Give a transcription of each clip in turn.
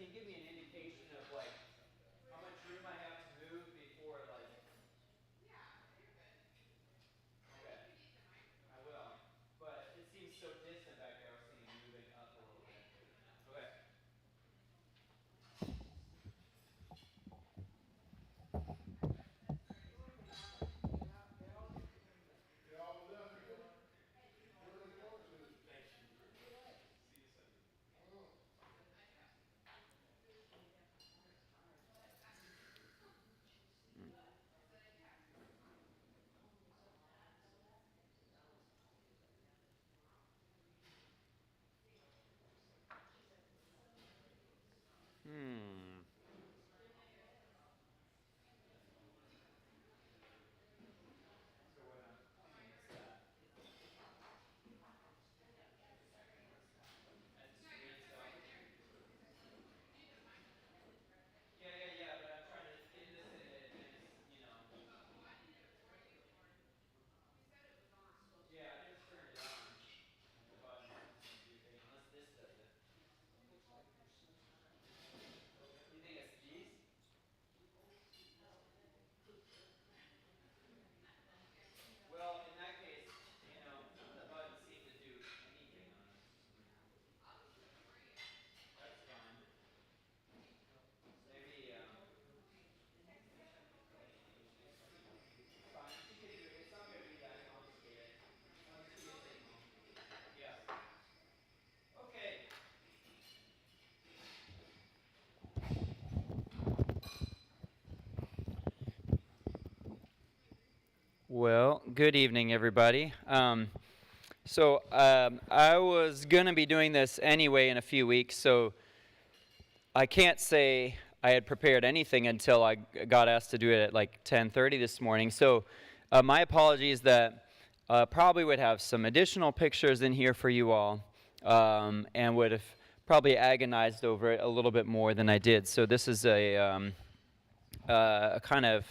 can you give me an indication of like how much room I have to move before like? Okay, I will. But it seems so distant back there. I was thinking moving up a little bit. Okay. Hmm. So what I'm thinking is that at the screen itself. Yeah. But I'm trying to get this in a nice, you know. Yeah, I just turned it on. And the button seems to be big, unless this does it. You think it's these? Well, in that case, you know, none of the buttons seem to do anything on it. That's fine. Maybe, fine. She can do it. It's not going to be that complicated. I'll just see a signal. Yeah. Okay. Well, good evening, everybody. I was going to be doing this anyway in a few weeks, so I can't say I had prepared anything until I got asked to do it at like 10:30 this morning. So my apologies that probably would have some additional pictures in here for you all, and would have probably agonized over it a little bit more than I did. So this is a kind of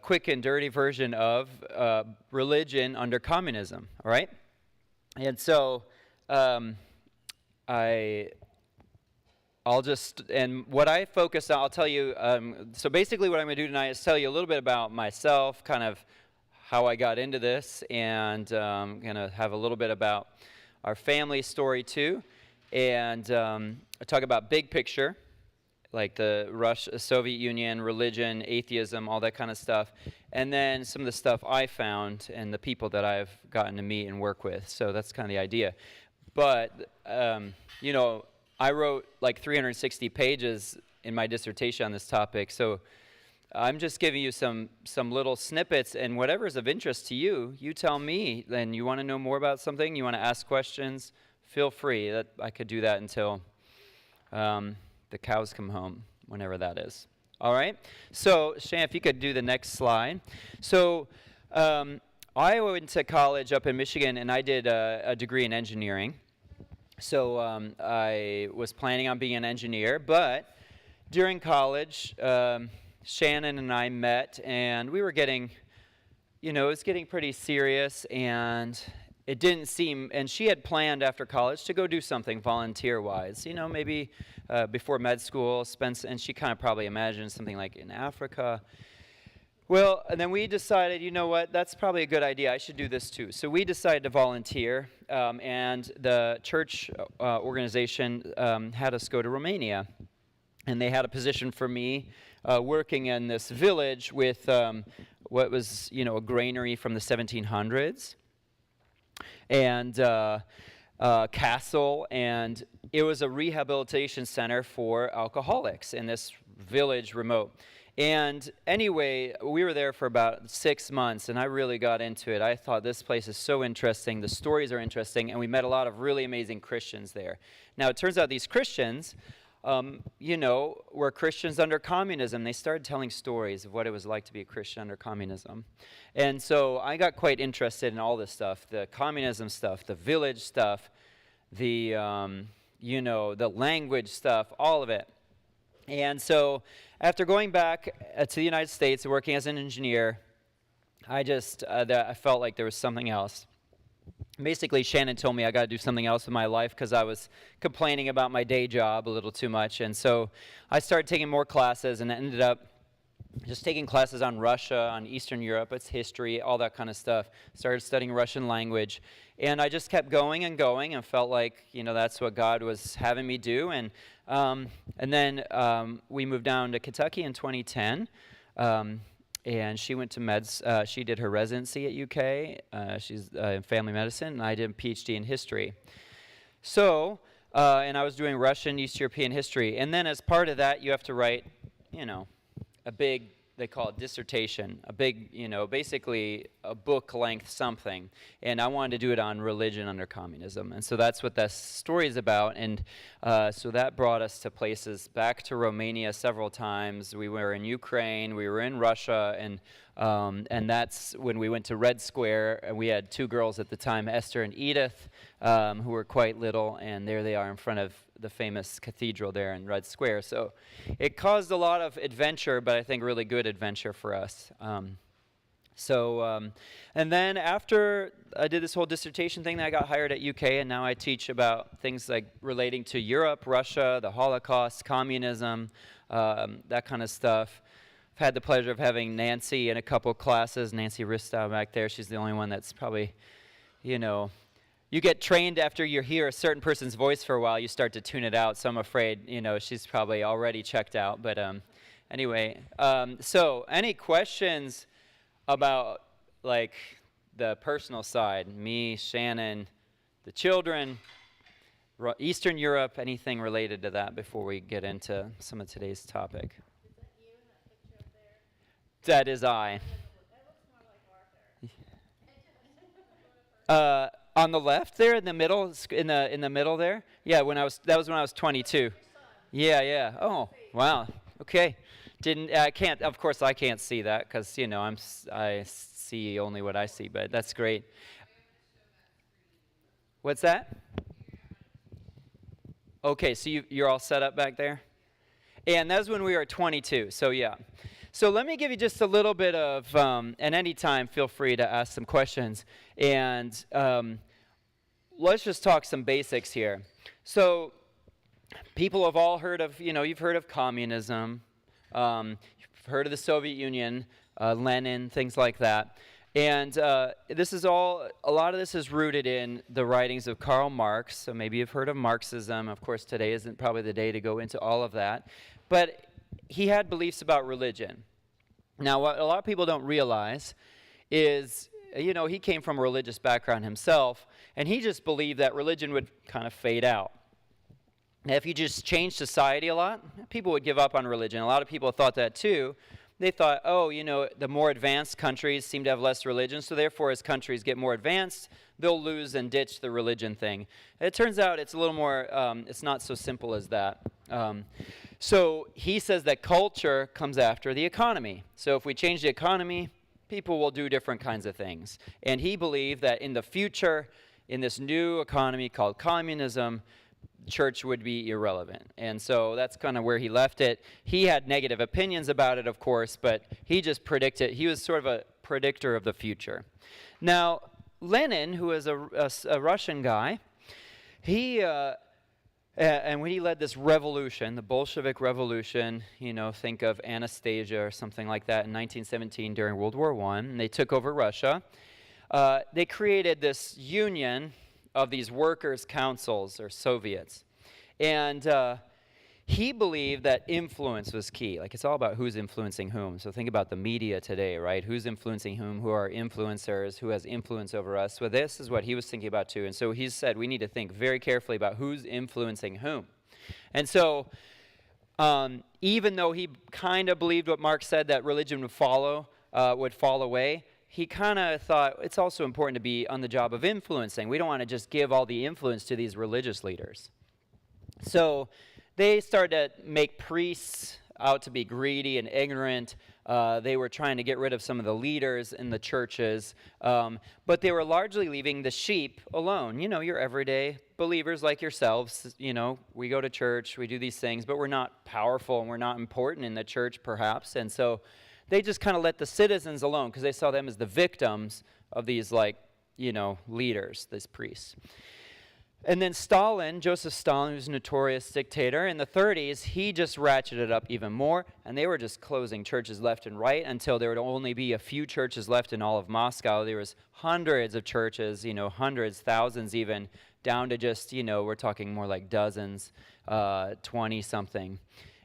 quick and dirty version of religion under communism, all right? And so what I focus on, I'll tell you, so basically what I'm going to do tonight is tell you a little bit about myself, kind of how I got into this, and going to have a little bit about our family story too, and talk about big picture, like the Soviet Union, religion, atheism, all that kind of stuff. And then some of the stuff I found and the people that I've gotten to meet and work with. So that's kind of the idea. But, I wrote like 360 pages in my dissertation on this topic. So I'm just giving you some little snippets, and whatever's of interest to you, you tell me. Then you want to know more about something, you want to ask questions, feel free. I could do that until the cows come home, whenever that is. All right? So, Shan, if you could do the next slide. So, I went to college up in Michigan, and I did a degree in engineering. So, I was planning on being an engineer, but during college, Shannon and I met, and we were getting, it was getting pretty serious, and it didn't seem, and she had planned after college to go do something volunteer-wise, maybe before med school, and she kind of probably imagined something like in Africa. Well, and then we decided, you know what, that's probably a good idea. I should do this too. So we decided to volunteer, and the church organization had us go to Romania. And they had a position for me working in this village with what was, a granary from the 1700s. And castle, and it was a rehabilitation center for alcoholics in this village remote. And anyway, we were there for about 6 months, and I really got into it. I thought this place is so interesting, the stories are interesting, and we met a lot of really amazing Christians there. Now, it turns out these Christians, were Christians under communism. They started telling stories of what it was like to be a Christian under communism. And so I got quite interested in all this stuff, the communism stuff, the village stuff, the language stuff, all of it. And so after going back to the United States and working as an engineer, I felt like there was something else. basically Shannon told me I got to do something else with my life because I was complaining about my day job a little too much. And so I started taking more classes and ended up just taking classes on Russia, on Eastern Europe, its history, all that kind of stuff. Started studying Russian language. And I just kept going and felt like, that's what God was having me do. And then we moved down to Kentucky in 2010. And she went to meds. She did her residency at UK. She's in family medicine, and I did a PhD in history. So, and I was doing Russian, East European history. And then as part of that, you have to write, a big, they call it dissertation, a big, basically a book-length something. And I wanted to do it on religion under communism. And so that's what that story is about. And so that brought us to places back to Romania several times. We were in Ukraine, we were in Russia, and that's when we went to Red Square. And we had two girls at the time, Esther and Edith, who were quite little, and there they are in front of the famous cathedral there in Red Square. So it caused a lot of adventure, but I think really good adventure for us. And then after I did this whole dissertation thing, I got hired at UK, and now I teach about things like relating to Europe, Russia, the Holocaust, communism, that kind of stuff. I've had the pleasure of having Nancy in a couple classes. Nancy Ristow back there, she's the only one that's probably, you get trained after you hear a certain person's voice for a while, you start to tune it out. So I'm afraid, she's probably already checked out. But anyway, so any questions about like the personal side? Me, Shannon, the children, Eastern Europe, anything related to that before we get into some of today's topic? Is that you in that picture up there? That is I. That looks more like Arthur. On the left there, in the middle, in the middle there. Yeah, that was when I was 22. Yeah. Oh, wow. Okay. Of course I can't see that because I see only what I see, but that's great. What's that? Okay, so you're all set up back there? And that was when we were 22. So yeah. So let me give you just a little bit of, and anytime feel free to ask some questions. And let's just talk some basics here. So people have all heard of, you've heard of communism. You've heard of the Soviet Union, Lenin, things like that. And a lot of this is rooted in the writings of Karl Marx. So maybe you've heard of Marxism. Of course, today isn't probably the day to go into all of that. But he had beliefs about religion. Now, what a lot of people don't realize is, he came from a religious background himself, and he just believed that religion would kind of fade out. Now, if you just change society a lot, people would give up on religion. A lot of people thought that too. They thought, the more advanced countries seem to have less religion, so therefore as countries get more advanced, they'll lose and ditch the religion thing. It turns out it's a little more, it's not so simple as that. So he says that culture comes after the economy. So if we change the economy, people will do different kinds of things. And he believed that in the future, in this new economy called communism, church would be irrelevant. And so that's kind of where he left it. He had negative opinions about it, of course, but he just predicted. He was sort of a predictor of the future. Now, Lenin, who is a Russian guy, and when he led this revolution, the Bolshevik Revolution, think of Anastasia or something like that in 1917 during World War I, and they took over Russia. They created this union of these workers' councils or Soviets. And he believed that influence was key. Like, it's all about who's influencing whom. So think about the media today, right? Who's influencing whom? Who are influencers? Who has influence over us? Well, this is what he was thinking about too. And so he said we need to think very carefully about who's influencing whom. And so even though he kind of believed what Marx said, that religion would fall away, he kind of thought it's also important to be on the job of influencing. We don't want to just give all the influence to these religious leaders. So they started to make priests out to be greedy and ignorant. They were trying to get rid of some of the leaders in the churches, but they were largely leaving the sheep alone. Your everyday believers like yourselves. We go to church, we do these things, but we're not powerful and we're not important in the church, perhaps. And so they just kind of let the citizens alone because they saw them as the victims of these leaders, these priests. And then Stalin, Joseph Stalin, who's a notorious dictator, in the 30s, he just ratcheted up even more, and they were just closing churches left and right until there would only be a few churches left in all of Moscow. There was hundreds of churches, hundreds, thousands even, down to just, we're talking more like dozens, 20-something.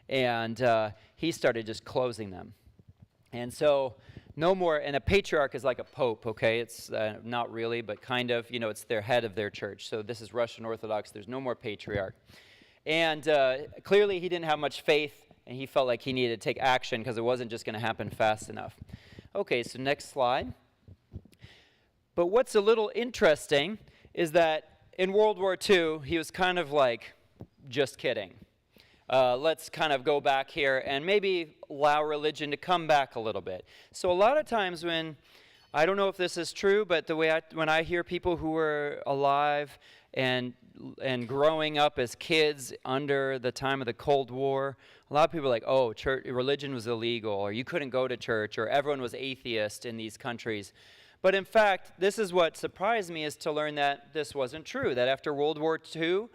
And he started just closing them. And so no more, and a patriarch is like a pope, okay? It's not really, but kind of, it's their head of their church. So this is Russian Orthodox. There's no more patriarch. And clearly he didn't have much faith, and he felt like he needed to take action because it wasn't just going to happen fast enough. Okay, so next slide. But what's a little interesting is that in World War II, he was kind of like, just kidding. Let's kind of go back here and maybe allow religion to come back a little bit. So a lot of times when, I don't know if this is true, but when I hear people who were alive and growing up as kids under the time of the Cold War, a lot of people are like, oh, religion was illegal, or you couldn't go to church, or everyone was atheist in these countries. But in fact, this is what surprised me, is to learn that this wasn't true, that after World War II,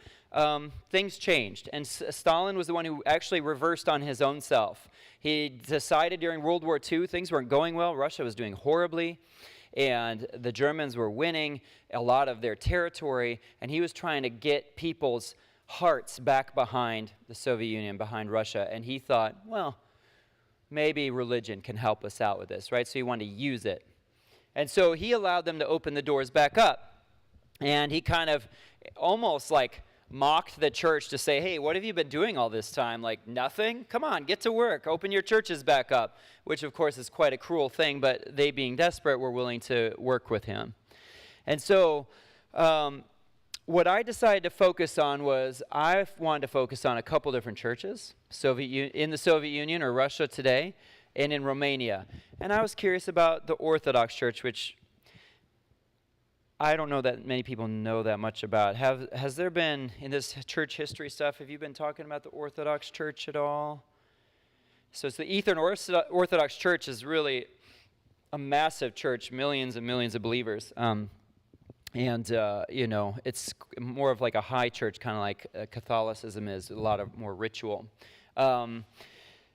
things changed. And Stalin was the one who actually reversed on his own self. He decided during World War II things weren't going well. Russia was doing horribly, and the Germans were winning a lot of their territory, and he was trying to get people's hearts back behind the Soviet Union, behind Russia. And he thought, well, maybe religion can help us out with this, right? So he wanted to use it. And so he allowed them to open the doors back up. And he kind of almost like mocked the church to say, hey, what have you been doing all this time? Like, nothing? Come on, get to work. Open your churches back up. Which, of course, is quite a cruel thing, but they, being desperate, were willing to work with him. And so what I decided to focus on was, I wanted to focus on a couple different churches in the Soviet Union or Russia today, and in Romania. And I was curious about the Orthodox Church, which I don't know that many people know that much about. Has there been, in this church history stuff, have you been talking about the Orthodox Church at all? So it's the Eastern Orthodox Church is really a massive church, millions and millions of believers. It's more of like a high church, kind of like Catholicism is, a lot of more ritual.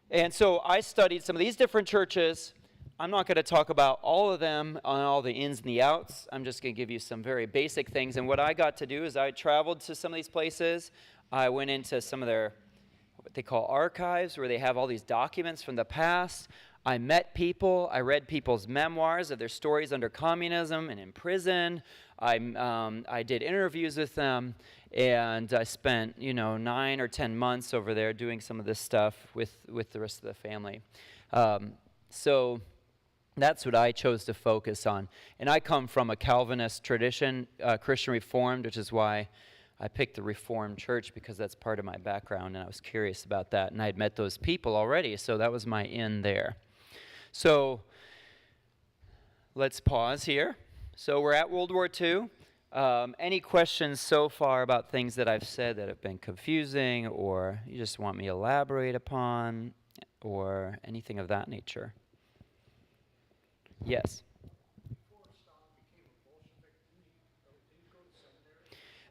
And so I studied some of these different churches. I'm not going to talk about all of them on all the ins and the outs. I'm just going to give you some very basic things. And what I got to do is I traveled to some of these places. I went into some of their, what they call archives, where they have all these documents from the past. I met people. I read people's memoirs of their stories under communism and in prison. I did interviews with them. And I spent, 9 or 10 months over there doing some of this stuff with the rest of the family. So that's what I chose to focus on. And I come from a Calvinist tradition, Christian Reformed, which is why I picked the Reformed church, because that's part of my background, and I was curious about that. And I had met those people already, so that was my in there. So let's pause here. So we're at World War II. Any questions so far about things that I've said that have been confusing, or you just want me to elaborate upon, or anything of that nature? Yes?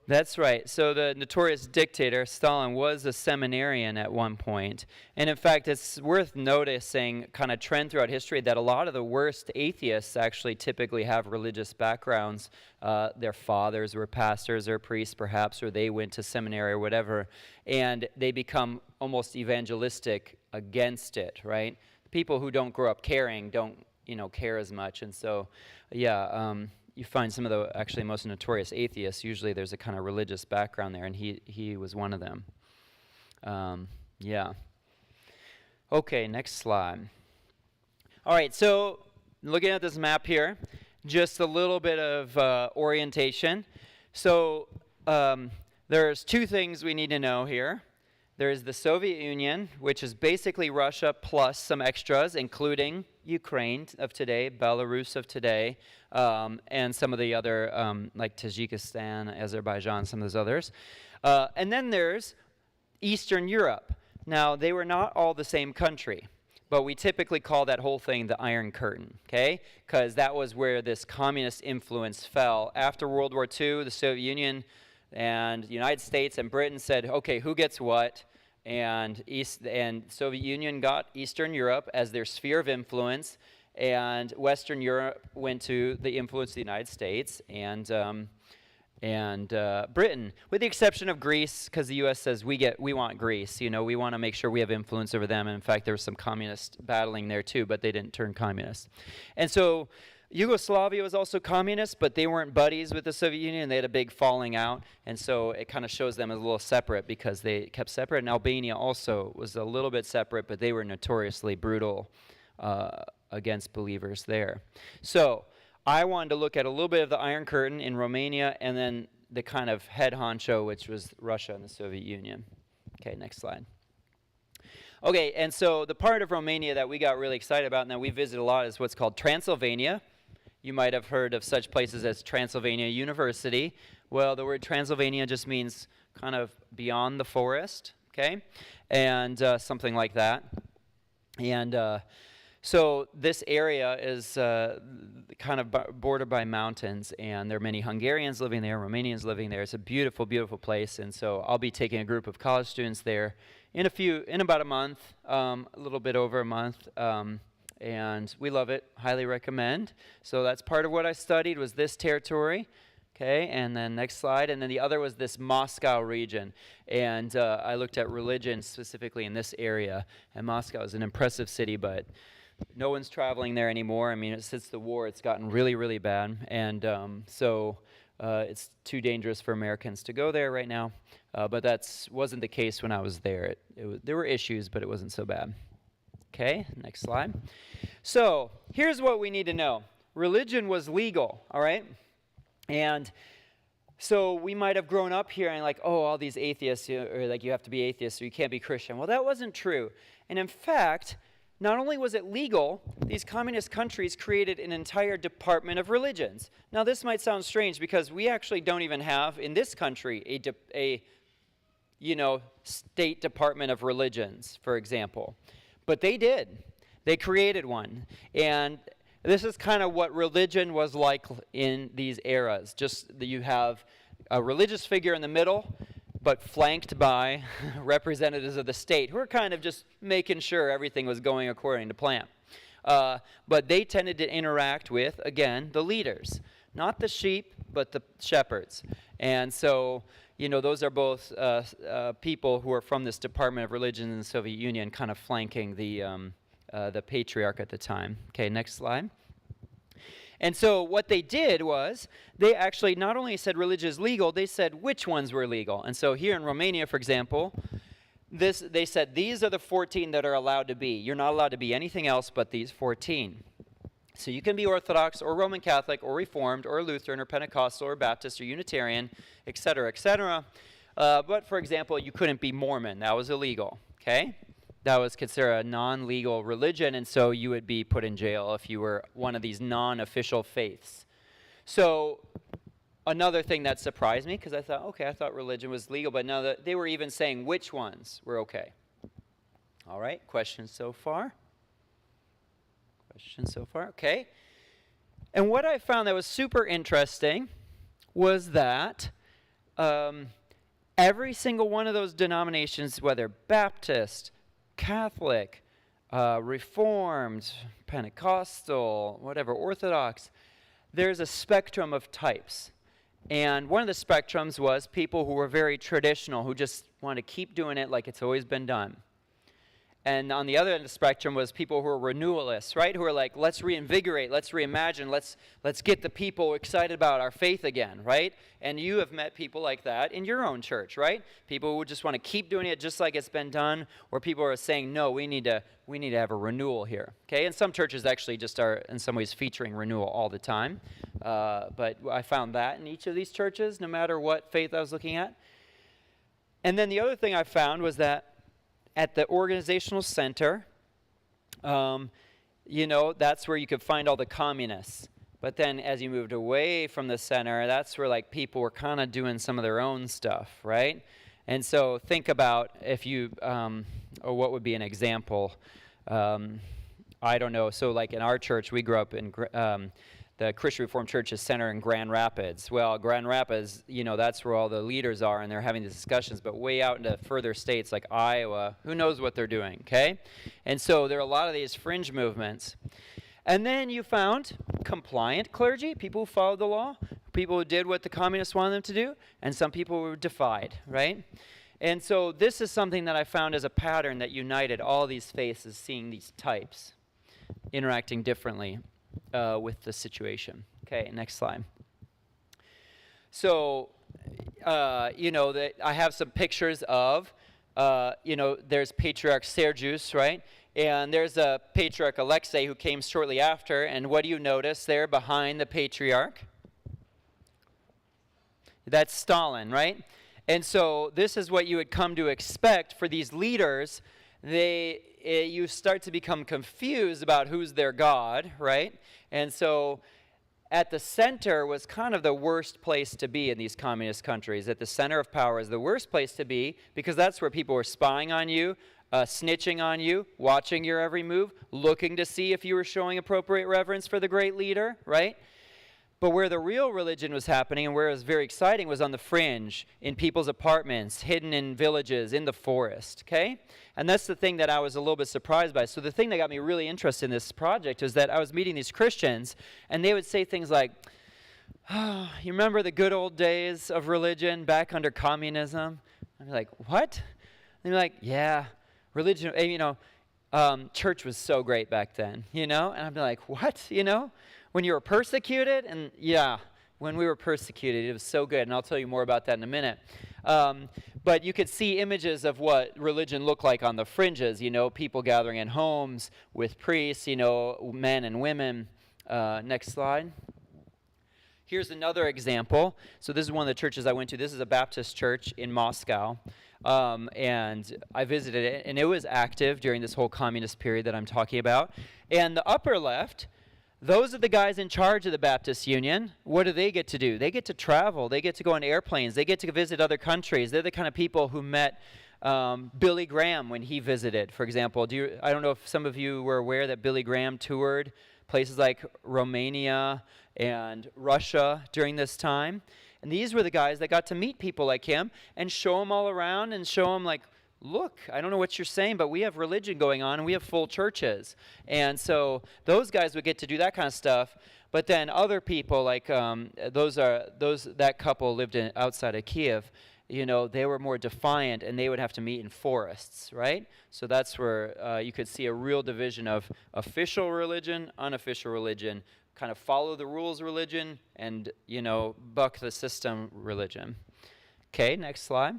That's right. So the notorious dictator, Stalin, was a seminarian at one point. And in fact, it's worth noticing, kind of trend throughout history, that a lot of the worst atheists actually typically have religious backgrounds. Their fathers were pastors or priests, perhaps, or they went to seminary or whatever. And they become almost evangelistic against it, right? People who don't grow up caring don't, care as much. And so, you find some of the actually most notorious atheists, usually there's a kind of religious background there, and he was one of them. Okay, next slide. All right, so looking at this map here, just a little bit of orientation. So there's two things we need to know here. There's the Soviet Union, which is basically Russia plus some extras, including Ukraine of today, Belarus of today, and some of the other, like Tajikistan, Azerbaijan, some of those others. And then there's Eastern Europe. Now, they were not all the same country. but we typically call that whole thing the Iron Curtain, okay? Because that was where this communist influence fell. After World War II, the Soviet Union and the United States and Britain said, okay, who gets what? And Soviet Union got Eastern Europe as their sphere of influence, and Western Europe went to the influence of the United States and Britain, with the exception of Greece, because the U.S. says we want Greece. You know, we want to make sure we have influence over them. And in fact, there was some communist battling there too, but they didn't turn communist. And so Yugoslavia was also communist, but they weren't buddies with the Soviet Union. They had a big falling out, and so it kind of shows them as a little separate because they kept separate. And Albania also was a little bit separate, but they were notoriously brutal against believers there. So I wanted to look at a little bit of the Iron Curtain in Romania, and then the kind of head honcho, which was Russia and the Soviet Union. Okay, next slide. Okay, and so the part of Romania that we got really excited about and that we visit a lot is what's called Transylvania. You might have heard of such places as Transylvania University. Well, the word Transylvania just means kind of beyond the forest, okay? And something like that. And so this area is kind of bordered by mountains, and there are many Hungarians living there, Romanians living there. It's a beautiful, beautiful place, and so I'll be taking a group of college students there in about a month, a little bit over a month, and we love it, highly recommend. So that's part of what I studied was this territory. Okay, and then next slide, and then the other was this Moscow region, and I looked at religion specifically in this area, and Moscow is an impressive city, but no one's traveling there anymore. I mean, since the war, it's gotten really, really bad, and so it's too dangerous for Americans to go there right now, but that wasn't the case when I was there. There were issues, but it wasn't so bad. Okay, next slide. So here's what we need to know. Religion was legal, all right? And so we might have grown up here and like, oh, all these atheists, or like you have to be atheist or you can't be Christian. Well, that wasn't true. And in fact, not only was it legal, these communist countries created an entire department of religions. Now, this might sound strange because we actually don't even have in this country a state department of religions, for example. But they did. They created one. And this is kind of what religion was like in these eras. Just that you have a religious figure in the middle, but flanked by representatives of the state who are kind of just making sure everything was going according to plan. But they tended to interact with, again, the leaders. Not the sheep, but the shepherds. And so, those are both people who are from this Department of Religion in the Soviet Union kind of flanking the patriarch at the time. Okay, next slide. And so what they did was they actually not only said religion is legal, they said which ones were legal. And so here in Romania, for example, they said these are the 14 that are allowed to be. You're not allowed to be anything else but these 14. So you can be Orthodox or Roman Catholic or Reformed or Lutheran or Pentecostal or Baptist or Unitarian, etc., etc. But for example, you couldn't be Mormon. That was illegal, okay? That was considered a non-legal religion, and so you would be put in jail if you were one of these non-official faiths. So another thing that surprised me, because I thought religion was legal, but now they were even saying which ones were okay. All right, questions so far? Questions so far? Okay. And what I found that was super interesting was that every single one of those denominations, whether Baptist, Catholic, Reformed, Pentecostal, whatever, Orthodox, there's a spectrum of types. And one of the spectrums was people who were very traditional, who just want to keep doing it like it's always been done. And on the other end of the spectrum was people who are renewalists, right? Who are like, let's reinvigorate, let's reimagine, let's get the people excited about our faith again, right? And you have met people like that in your own church, right? People who just want to keep doing it just like it's been done, or people are saying, no, we need to have a renewal here, okay? And some churches actually just are in some ways featuring renewal all the time. But I found that in each of these churches, no matter what faith I was looking at. And then the other thing I found was that at the organizational center, that's where you could find all the communists. But then as you moved away from the center, that's where like people were kind of doing some of their own stuff, right? And so think about if you, or what would be an example? I don't know. So like in our church, we grew up in the Christian Reformed Church is centered in Grand Rapids. Well, Grand Rapids, that's where all the leaders are, and they're having these discussions. But way out into further states like Iowa, who knows what they're doing, okay? And so there are a lot of these fringe movements. And then you found compliant clergy, people who followed the law, people who did what the communists wanted them to do, and some people who defied, right? And so this is something that I found as a pattern that united all these faces, seeing these types interacting differently with the situation. Okay, next slide. So, that I have some pictures of, there's Patriarch Sergius, right? And there's a Patriarch Alexei who came shortly after. And what do you notice there behind the Patriarch? That's Stalin, right? And so this is what you would come to expect for these leaders. You start to become confused about who's their God, right? And so at the center was kind of the worst place to be in these communist countries. At the center of power is the worst place to be because that's where people were spying on you, snitching on you, watching your every move, looking to see if you were showing appropriate reverence for the great leader, right? But where the real religion was happening and where it was very exciting was on the fringe, in people's apartments, hidden in villages, in the forest, okay? And that's the thing that I was a little bit surprised by. So the thing that got me really interested in this project was that I was meeting these Christians, and they would say things like, "Oh, you remember the good old days of religion back under communism?" I'd be like, "What?" And they're like, "Yeah, religion, church was so great back then, And I'd be like, "What?" When you were persecuted, and yeah, when we were persecuted, it was so good, and I'll tell you more about that in a minute. But you could see images of what religion looked like on the fringes, people gathering in homes with priests, men and women. Next slide. Here's another example. So this is one of the churches I went to. This is a Baptist church in Moscow, and I visited it, and it was active during this whole communist period that I'm talking about. And the upper left, those are the guys in charge of the Baptist Union. What do they get to do? They get to travel. They get to go on airplanes. They get to visit other countries. They're the kind of people who met Billy Graham when he visited, for example. I don't know if some of you were aware that Billy Graham toured places like Romania and Russia during this time. And these were the guys that got to meet people like him and show them all around and show them like, look, I don't know what you're saying, but we have religion going on, and we have full churches. And so those guys would get to do that kind of stuff. But then other people, like that couple lived outside of Kiev, they were more defiant, and they would have to meet in forests, right? So that's where you could see a real division of official religion, unofficial religion, kind of follow the rules religion, and, buck the system religion. Okay, next slide.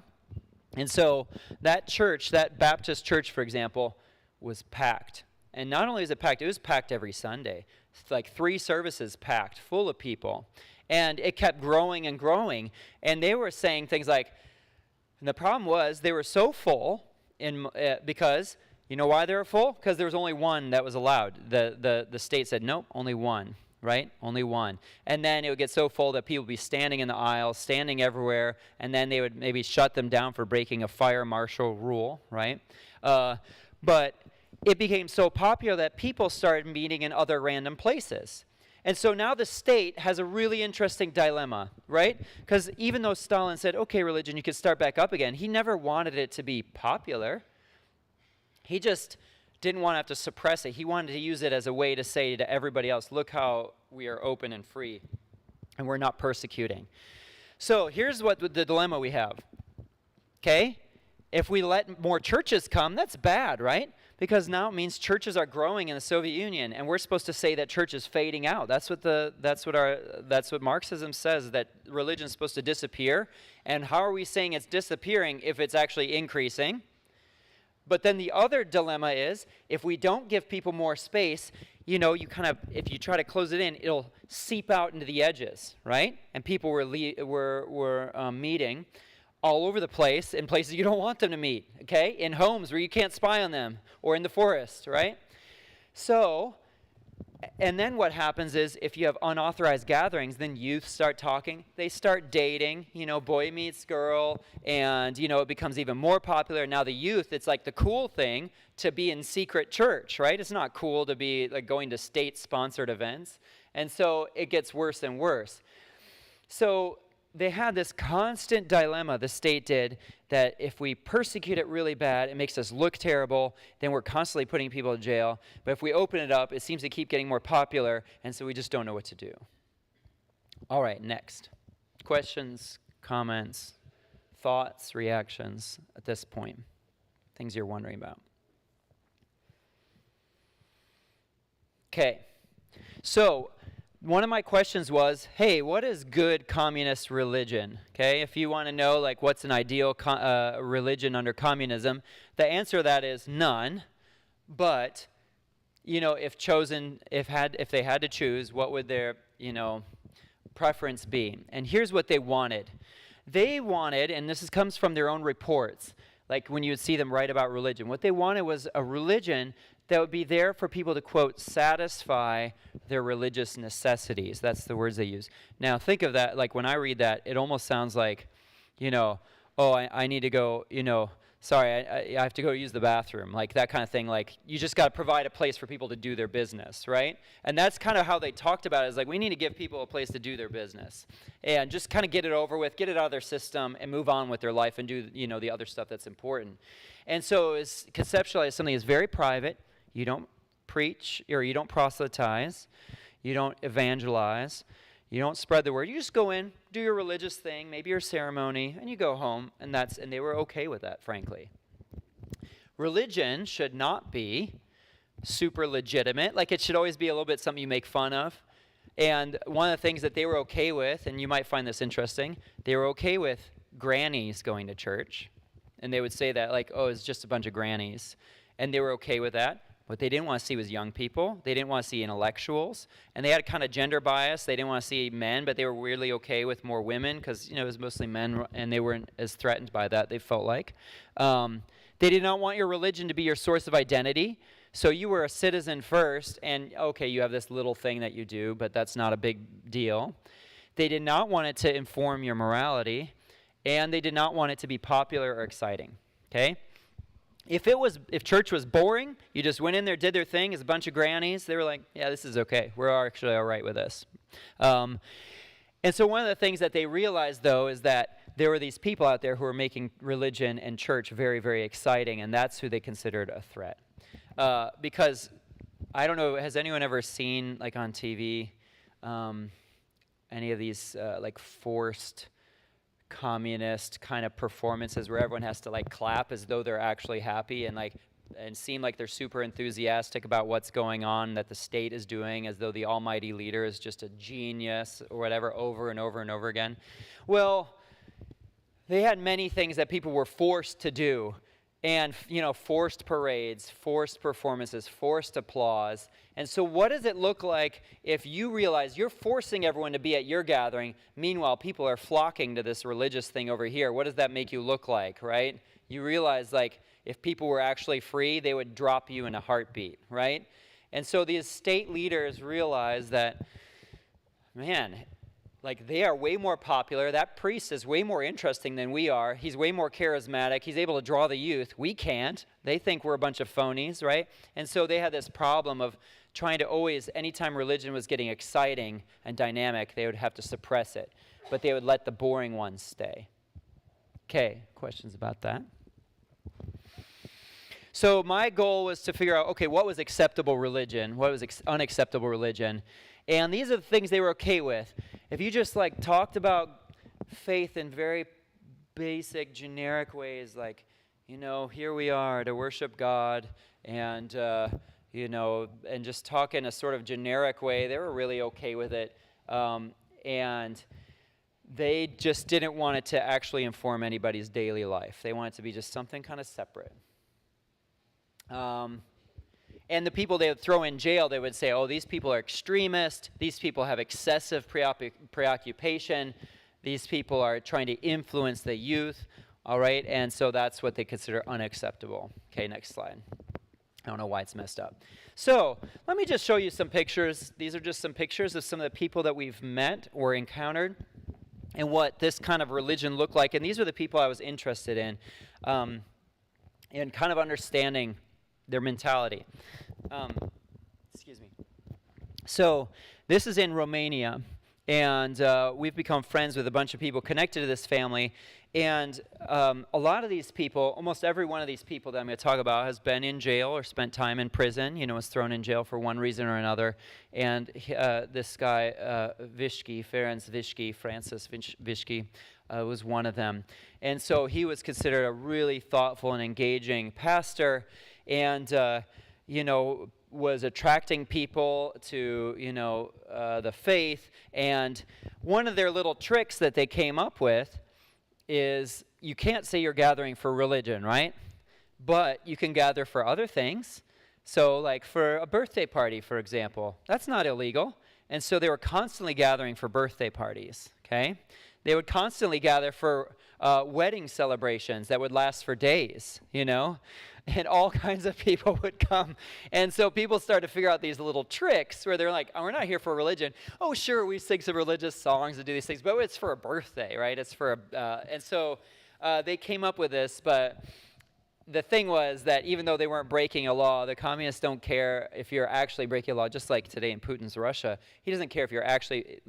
And so that church, that Baptist church, for example, was packed. And not only is it packed, it was packed every Sunday. It's like 3 services packed, full of people. And it kept growing and growing. And they were saying things like, and the problem was they were so full because, you know why they were full? Because there was only one that was allowed. The state said, nope, only one. Right? Only one. And then it would get so full that people would be standing in the aisles, standing everywhere, and then they would maybe shut them down for breaking a fire marshal rule, right? But it became so popular that people started meeting in other random places. And so now the state has a really interesting dilemma, right? Because even though Stalin said, okay, religion, you can start back up again, he never wanted it to be popular. He just didn't want to have to suppress it. He wanted to use it as a way to say to everybody else, look how we are open and free, and we're not persecuting. So here's what the dilemma we have. Okay? If we let more churches come, that's bad, right? Because now it means churches are growing in the Soviet Union, and we're supposed to say that church is fading out. That's what Marxism says, that religion is supposed to disappear. And how are we saying it's disappearing if it's actually increasing? But then the other dilemma is, if we don't give people more space, you kind of, if you try to close it in, it'll seep out into the edges, right? And people were meeting all over the place in places you don't want them to meet, okay? In homes where you can't spy on them, or in the forest, right? So And then what happens is if you have unauthorized gatherings, then youth start talking. They start dating, boy meets girl, and, it becomes even more popular. Now the youth, it's like the cool thing to be in secret church, right? It's not cool to be like going to state-sponsored events. And so it gets worse and worse. So they had this constant dilemma, the state did, that if we persecute it really bad, it makes us look terrible, then we're constantly putting people in jail. But if we open it up, it seems to keep getting more popular, and so we just don't know what to do. All right, next. Questions, comments, thoughts, reactions at this point? Things you're wondering about. Okay, so one of my questions was, hey, what is good communist religion? Okay, if you want to know like what's an ideal religion under communism, the answer to that is none. But if they had to choose, what would their preference be? And here's what they wanted. They wanted, and this comes from their own reports, like when you would see them write about religion. What they wanted was a religion that would be there for people to, quote, satisfy their religious necessities. That's the words they use. Now, think of that, like when I read that, it almost sounds like, I need to go, sorry, I have to go use the bathroom, like that kind of thing. Like, you just got to provide a place for people to do their business, right? And that's kind of how they talked about it, is like, we need to give people a place to do their business. And just kind of get it over with, get it out of their system, and move on with their life and do, the other stuff that's important. And so it's conceptualized something that's very private. You don't preach, or you don't proselytize, you don't evangelize, you don't spread the word. You just go in, do your religious thing, maybe your ceremony, and you go home, and they were okay with that, frankly. Religion should not be super legitimate. Like, it should always be a little bit something you make fun of. And one of the things that they were okay with, and you might find this interesting, they were okay with grannies going to church. And they would say that, like, oh, it's just a bunch of grannies. And they were okay with that. What they didn't want to see was young people. They didn't want to see intellectuals. And they had kind of gender bias. They didn't want to see men, but they were weirdly okay with more women because, it was mostly men, and they weren't as threatened by that, they felt like. They did not want your religion to be your source of identity. So you were a citizen first, and, okay, you have this little thing that you do, but that's not a big deal. They did not want it to inform your morality, and they did not want it to be popular or exciting, okay? If church was boring, you just went in there, did their thing, as a bunch of grannies, they were like, yeah, this is okay. We're actually all right with this. And so one of the things that they realized, though, is that there were these people out there who were making religion and church very, very exciting, and that's who they considered a threat. Because, I don't know, has anyone ever seen, like on TV, any of these, like forced communist kind of performances where everyone has to like clap as though they're actually happy and seem like they're super enthusiastic about what's going on that the state is doing, as though the almighty leader is just a genius or whatever, over and over and over again? Well, they had many things that people were forced to do. And, forced parades, forced performances, forced applause. And so what does it look like if you realize you're forcing everyone to be at your gathering, meanwhile people are flocking to this religious thing over here? What does that make you look like, right? You realize, like, if people were actually free, they would drop you in a heartbeat, right? And so these state leaders realize that, man, like, they are way more popular. That priest is way more interesting than we are. He's way more charismatic. He's able to draw the youth. We can't. They think we're a bunch of phonies, right? And so they had this problem of trying to always, anytime religion was getting exciting and dynamic, they would have to suppress it. But they would let the boring ones stay. Okay, questions about that? So my goal was to figure out, okay, what was acceptable religion? What was unacceptable religion? And these are the things they were okay with. If you just like talked about faith in very basic, generic ways, like, here we are to worship God, and, and just talk in a sort of generic way, they were really okay with it. And they just didn't want it to actually inform anybody's daily life. They wanted it to be just something kind of separate. And the people they would throw in jail, they would say, oh, these people are extremists. These people have excessive preoccupation. These people are trying to influence the youth. All right, and so that's what they consider unacceptable. Okay, next slide. I don't know why it's messed up. So let me just show you some pictures. These are just some pictures of some of the people that we've met or encountered and what this kind of religion looked like. And these are the people I was interested in kind of understanding their mentality. Excuse me. So this is in Romania, and we've become friends with a bunch of people connected to this family. And a lot of these people, almost every one of these people that I'm going to talk about has been in jail or spent time in prison, was thrown in jail for one reason or another. And this guy, Francis Vishki, was one of them. And so he was considered a really thoughtful and engaging pastor, and, was attracting people to, the faith. And one of their little tricks that they came up with is you can't say you're gathering for religion, right? But you can gather for other things. So like for a birthday party, for example, that's not illegal. And so they were constantly gathering for birthday parties, okay? They would constantly gather for wedding celebrations that would last for days, and all kinds of people would come. And so people started to figure out these little tricks where they're like, oh, we're not here for religion. Oh, sure, we sing some religious songs and do these things, but it's for a birthday, right? It's for and so they came up with this, but the thing was that even though they weren't breaking a law, the communists don't care if you're actually breaking a law, just like today in Putin's Russia. He doesn't care if you're actually,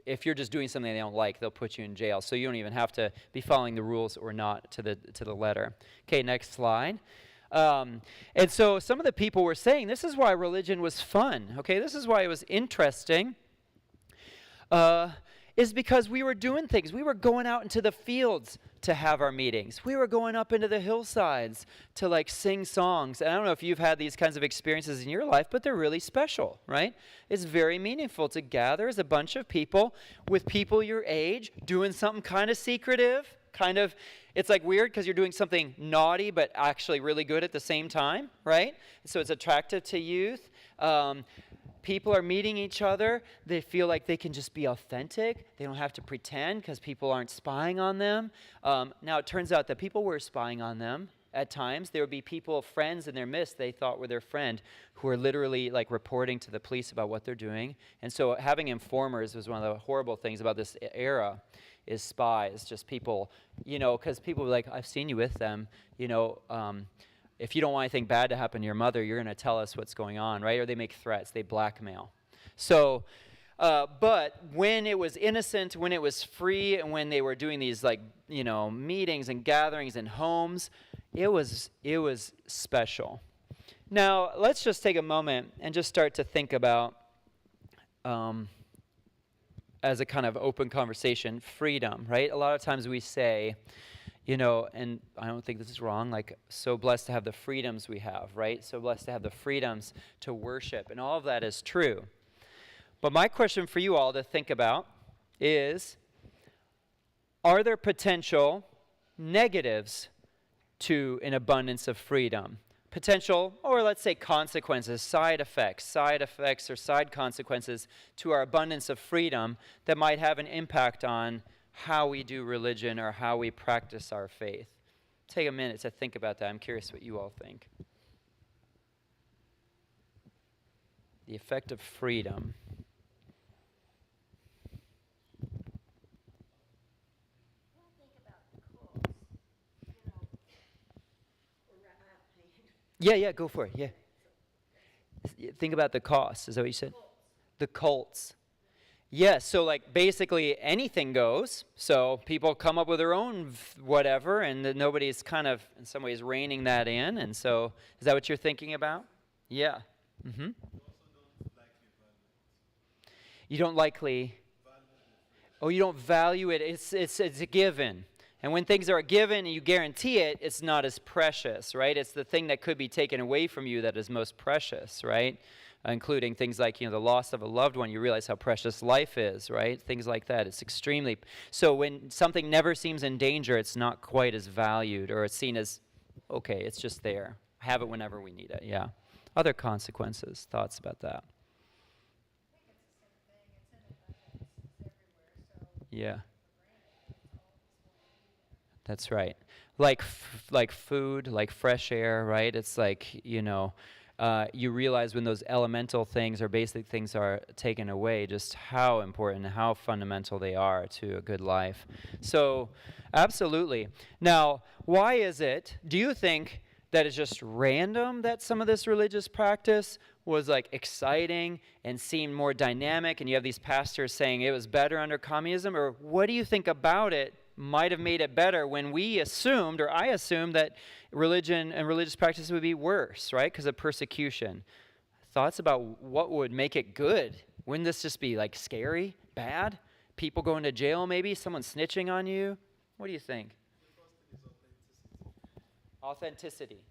if you're just doing something they don't like, they'll put you in jail. So you don't even have to be following the rules or not to the letter. Okay, next slide. And so some of the people were saying this is why religion was fun. Okay, this is why it was interesting. Is because we were doing things. We were going out into the fields to have our meetings. We were going up into the hillsides to sing songs. And I don't know if you've had these kinds of experiences in your life, but they're really special, right? It's very meaningful to gather as a bunch of people with people your age doing something kind of secretive, it's weird because you're doing something naughty but actually really good at the same time, right? So it's attractive to youth. People are meeting each other. They feel like they can just be authentic. They don't have to pretend because people aren't spying on them. Now, it turns out that people were spying on them at times. There would be people, friends in their midst they thought were their friend, who are literally reporting to the police about what they're doing. And so having informers was one of the horrible things about this era, is spies, just people, because people were like, I've seen you with them, if you don't want anything bad to happen to your mother, you're going to tell us what's going on, right? Or they make threats, they blackmail. So, but when it was innocent, when it was free, and when they were doing these meetings and gatherings in homes, it was special. Now, let's just take a moment and just start to think about, as a kind of open conversation, freedom, right? A lot of times we say, and I don't think this is wrong, so blessed to have the freedoms we have, right? So blessed to have the freedoms to worship, and all of that is true. But my question for you all to think about is, are there potential negatives to an abundance of freedom? Potential, or let's say consequences, side effects or side consequences to our abundance of freedom that might have an impact on how we do religion or how we practice our faith. Take a minute to think about that. I'm curious what you all think. The effect of freedom. Yeah, go for it, yeah. Think about the cost, is that what you said? The cults. Yes, so basically anything goes. So people come up with their own whatever, and nobody's kind of, in some ways, reining that in. And so, is that what you're thinking about? Yeah. Mm-hmm. You don't likely. Oh, you don't value it. It's a given. And when things are given and you guarantee it, it's not as precious, right? It's the thing that could be taken away from you that is most precious, right? Including things like, the loss of a loved one. You realize how precious life is, right? Things like that. It's extremely. So when something never seems in danger, it's not quite as valued, or it's seen as, okay, it's just there. Have it whenever we need it, yeah. Other consequences, thoughts about that? Yeah. That's right. Like food, like fresh air, right? It's you realize when those elemental things or basic things are taken away, just how important and how fundamental they are to a good life. So, absolutely. Now, why is it, do you think that it's just random that some of this religious practice was like exciting and seemed more dynamic, and you have these pastors saying it was better under communism? Or what do you think about it might have made it better when we assumed, or I assumed, that religion and religious practice would be worse, right, because of persecution? Thoughts about what would make it good? Wouldn't this just be like scary, bad? People going to jail maybe? Someone snitching on you? What do you think? Authenticity.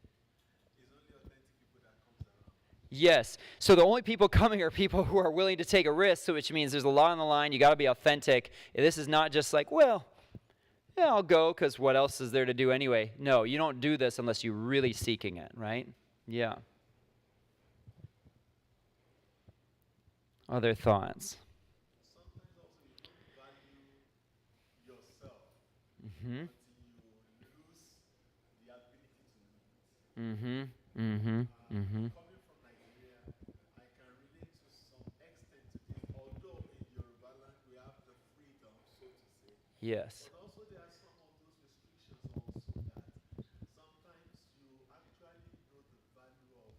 Yes. So the only people coming are people who are willing to take a risk, so which means there's a lot on the line. You got to be authentic. This is not just like, well, yeah, I'll go because what else is there to do anyway? No, you don't do this unless you're really seeking it, right? Yeah. Other thoughts? Sometimes also you don't value yourself Mm-hmm. until you lose the ability to lead. Mm-hmm. Mm-hmm. Mm-hmm. Coming from Nigeria, I can relate to some extent to this, although in Yoruba land we have the freedom, so to say. Yes. But also there are some of those restrictions also that sometimes you actually know the value of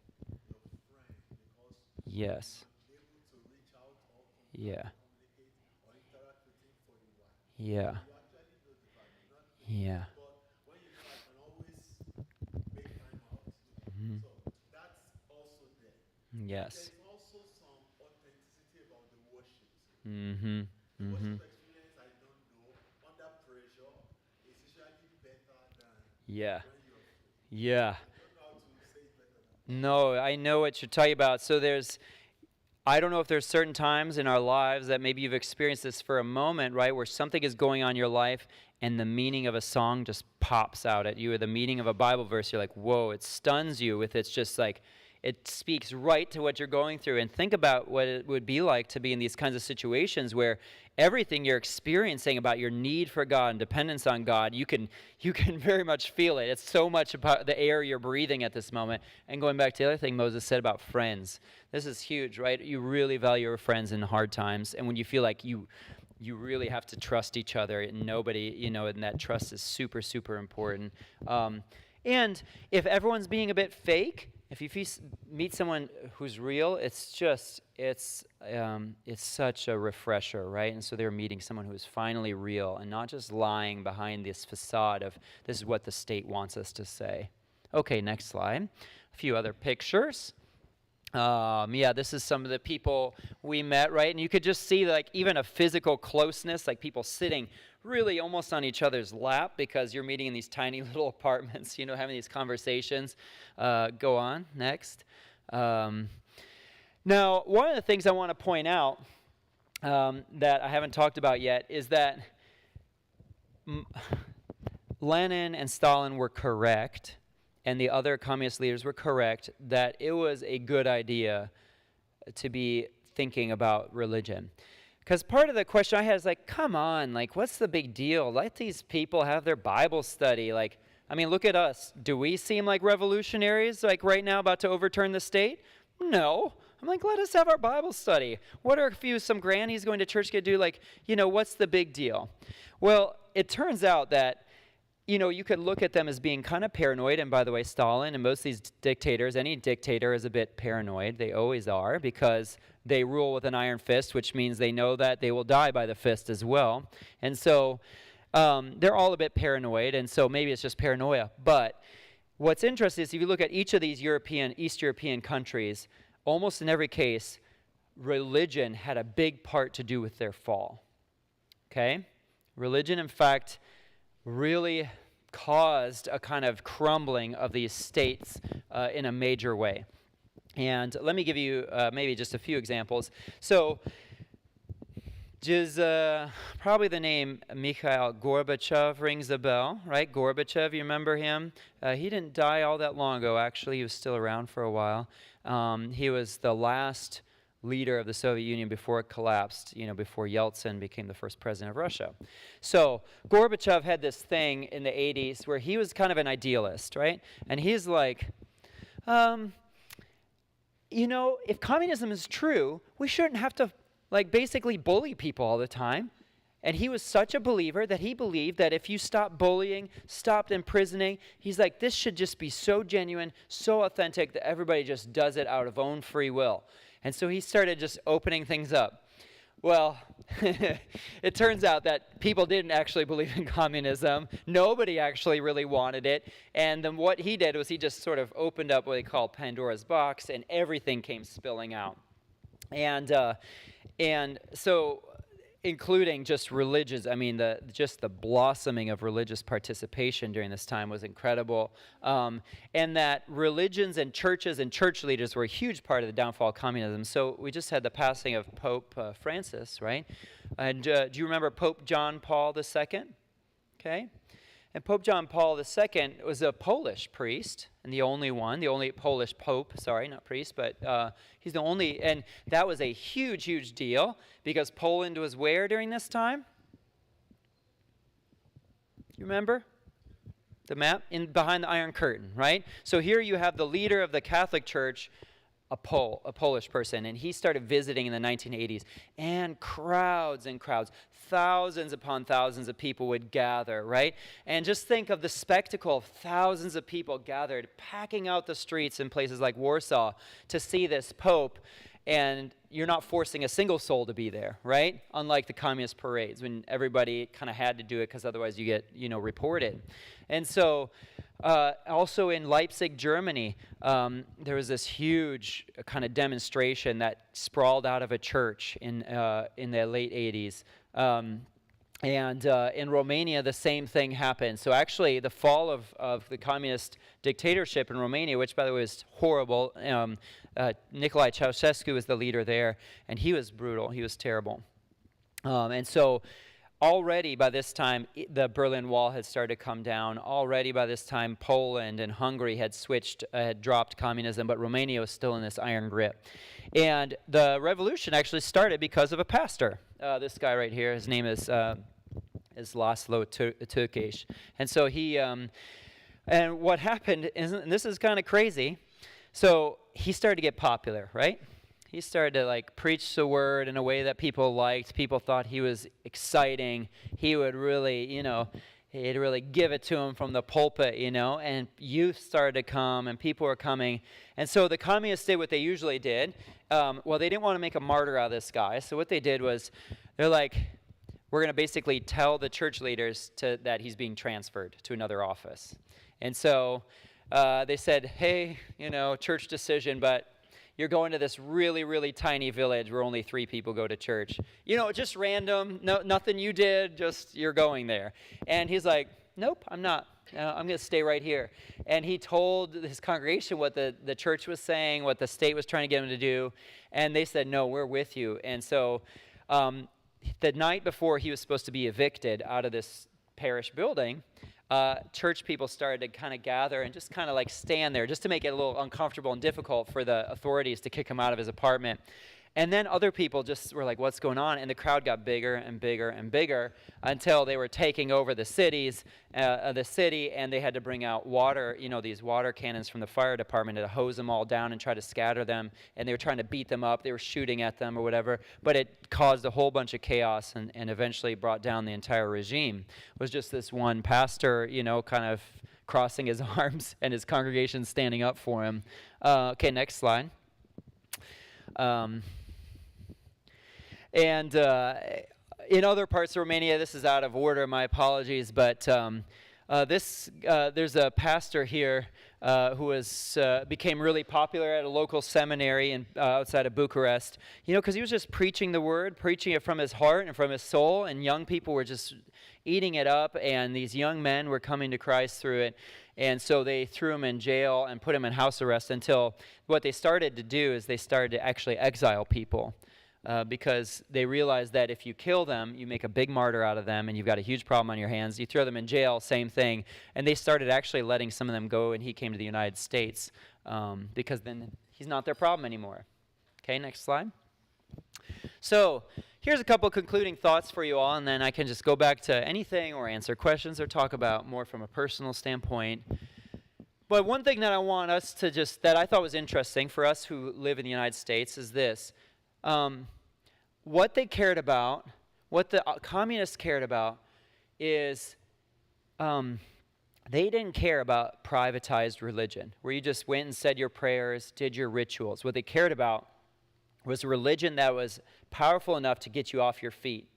your friend because Yes. you're able to reach out or Yeah. communicate or interact with him for a while. Yeah. You actually know the value, not Yeah. but when you know I can always make time out to do that. Mhm. So that's also there. Yes. There's also some authenticity about the worship. Mm-hmm. The Mm-hmm. worship experience, I don't know, under pressure is usually better than Yeah. when you're free. Yeah. I don't know how to say it better than No, I know what you're talking about. So I don't know if there's certain times in our lives that maybe you've experienced this for a moment, right, where something is going on in your life and the meaning of a song just pops out at you, or the meaning of a Bible verse, you're like, whoa, it stuns you with it's just like, it speaks right to what you're going through. And think about what it would be like to be in these kinds of situations where everything you're experiencing about your need for God and dependence on God, you can very much feel it. It's so much about the air you're breathing at this moment. And going back to the other thing Moses said about friends, this is huge, right? You really value your friends in hard times, and when you feel like you really have to trust each other, and nobody, and that trust is super, super important. And if everyone's being a bit fake, if you meet someone who's real, it's such a refresher, right? And so they're meeting someone who is finally real and not just lying behind this facade of this is what the state wants us to say. Okay, next slide. A few other pictures. This is some of the people we met, right? And you could just see like even a physical closeness, like people sitting really almost on each other's lap because you're meeting in these tiny little apartments, having these conversations. Go on, next. Now, one of the things I want to point out that I haven't talked about yet is that Lenin and Stalin were correct, and the other communist leaders were correct, that it was a good idea to be thinking about religion. Because part of the question I had is like, come on, like, what's the big deal? Let these people have their Bible study. Like, I mean, look at us. Do we seem like revolutionaries, like right now about to overturn the state? No. I'm like, let us have our Bible study. What are some grannies going to church going to do? Like, what's the big deal? Well, it turns out that you could look at them as being kind of paranoid. And by the way, Stalin and most of these dictators, any dictator is a bit paranoid. They always are, because they rule with an iron fist, which means they know that they will die by the fist as well. And so they're all a bit paranoid. And so maybe it's just paranoia. But what's interesting is if you look at each of these East European countries, almost in every case, religion had a big part to do with their fall. Okay? Religion, in fact, really caused a kind of crumbling of these states in a major way. And let me give you maybe just a few examples. So, probably the name Mikhail Gorbachev rings a bell, right? Gorbachev, you remember him? He didn't die all that long ago, actually. He was still around for a while. He was the last leader of the Soviet Union before it collapsed, before Yeltsin became the first president of Russia. So Gorbachev had this thing in the 80s where he was kind of an idealist, right? And he's like, if communism is true, we shouldn't have to basically bully people all the time. And he was such a believer that he believed that if you stop bullying, stopped imprisoning, he's like, this should just be so genuine, so authentic that everybody just does it out of own free will. And so he started just opening things up. Well, it turns out that people didn't actually believe in communism. Nobody actually really wanted it. And then what he did was he just sort of opened up what they call Pandora's box, and everything came spilling out. And so, including just religious, just the blossoming of religious participation during this time was incredible. And that religions and churches and church leaders were a huge part of the downfall of communism. So we just had the passing of Pope Francis, right? And do you remember Pope John Paul II? Okay. And Pope John Paul II was a Polish priest, and the only Polish pope, not priest, but he's the only, and that was a huge, huge deal, because Poland was where during this time? You remember? The map? Behind the Iron Curtain, right? So here you have the leader of the Catholic Church, a Polish person, and he started visiting in the 1980s, and crowds and crowds, thousands upon thousands of people would gather, right? And just think of the spectacle of thousands of people gathered, packing out the streets in places like Warsaw to see this Pope, and you're not forcing a single soul to be there, right? Unlike the communist parades, when everybody kind of had to do it because otherwise you get, reported. And so also in Leipzig, Germany, there was this huge kind of demonstration that sprawled out of a church in the late 80s. And in Romania, the same thing happened. So actually, the fall of the communist dictatorship in Romania, which, by the way, was horrible, Nicolae Ceausescu was the leader there, and he was brutal. He was terrible. And so already by this time, the Berlin Wall had started to come down. Already by this time, Poland and Hungary had dropped communism, but Romania was still in this iron grip. And the revolution actually started because of a pastor. This guy right here, his name is Laszlo Tőkés. And so he, and what happened, and this is kind of crazy, so he started to get popular, right? He started to preach the word in a way that people liked. People thought he was exciting. He would really, he'd really give it to him from the pulpit, and youth started to come, and people were coming. And so the communists did what they usually did. They didn't want to make a martyr out of this guy. So what they did was, they're like, we're going to basically tell the church leaders that he's being transferred to another office. And so they said, hey, church decision, but you're going to this really, really tiny village where only 3 people go to church. Just random, nothing you did, just you're going there. And he's like, nope, I'm not. I'm going to stay right here. And he told his congregation what the church was saying, what the state was trying to get him to do. And they said, no, we're with you. And so the night before he was supposed to be evicted out of this parish building, church people started to kind of gather and just kind of stand there just to make it a little uncomfortable and difficult for the authorities to kick him out of his apartment. And then other people just were like, what's going on? And the crowd got bigger and bigger and bigger until they were taking over the city, and they had to bring out water, these water cannons from the fire department to hose them all down and try to scatter them. And they were trying to beat them up. They were shooting at them or whatever. But it caused a whole bunch of chaos and eventually brought down the entire regime. It was just this one pastor, kind of crossing his arms and his congregation standing up for him. Okay, next slide. And in other parts of Romania, this is out of order, my apologies, but there's a pastor here who became really popular at a local seminary outside of Bucharest, because he was just preaching the word, preaching it from his heart and from his soul, and young people were just eating it up, and these young men were coming to Christ through it. And so they threw him in jail and put him in house arrest until what they started to do is they started to actually exile people. Because they realized that if you kill them, you make a big martyr out of them, and you've got a huge problem on your hands. You throw them in jail, same thing. And they started actually letting some of them go, and he came to the United States because then he's not their problem anymore. Okay, next slide. So here's a couple concluding thoughts for you all, and then I can just go back to anything or answer questions or talk about more from a personal standpoint. But one thing that I want us to that I thought was interesting for us who live in the United States is this. What they cared about, what the communists cared about is they didn't care about privatized religion, where you just went and said your prayers, did your rituals. What they cared about was a religion that was powerful enough to get you off your feet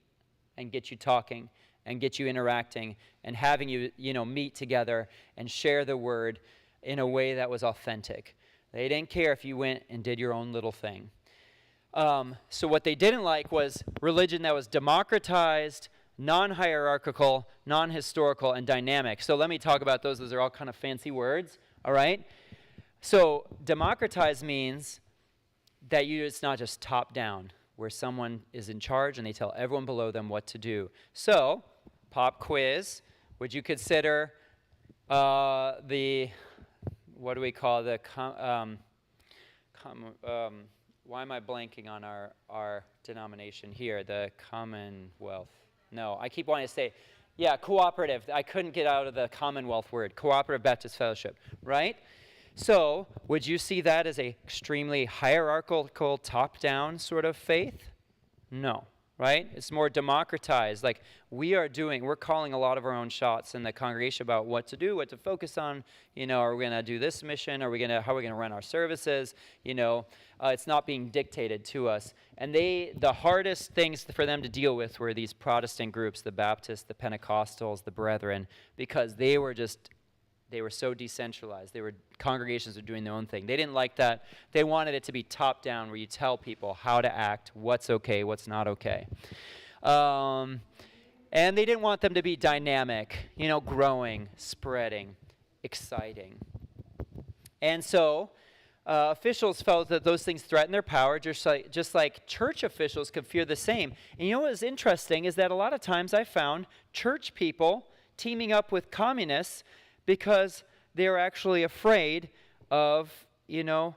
and get you talking and get you interacting and having you, meet together and share the word in a way that was authentic. They didn't care if you went and did your own little thing. So what they didn't like was religion that was democratized, non-hierarchical, non-historical, and dynamic. So let me talk about those. Those are all kind of fancy words, all right? So democratized means that it's not just top-down, where someone is in charge and they tell everyone below them what to do. So, pop quiz, would you consider what do we call why am I blanking on our denomination here? The Commonwealth. No, I keep wanting to say, cooperative. I couldn't get out of the Commonwealth word. Cooperative Baptist Fellowship, right? So, would you see that as a extremely hierarchical, top-down sort of faith? No, right? It's more democratized. Like we're calling a lot of our own shots in the congregation about what to do, what to focus on. Are we going to do this mission? How are we going to run our services? It's not being dictated to us. And the hardest things for them to deal with were these Protestant groups, the Baptists, the Pentecostals, the Brethren, because they were so decentralized. Congregations were doing their own thing. They didn't like that. They wanted it to be top down, where you tell people how to act, what's okay, what's not okay. And they didn't want them to be dynamic, growing, spreading, exciting. And so officials felt that those things threatened their power, just like church officials could fear the same. And what was interesting is that a lot of times I found church people teaming up with communists because they're actually afraid of the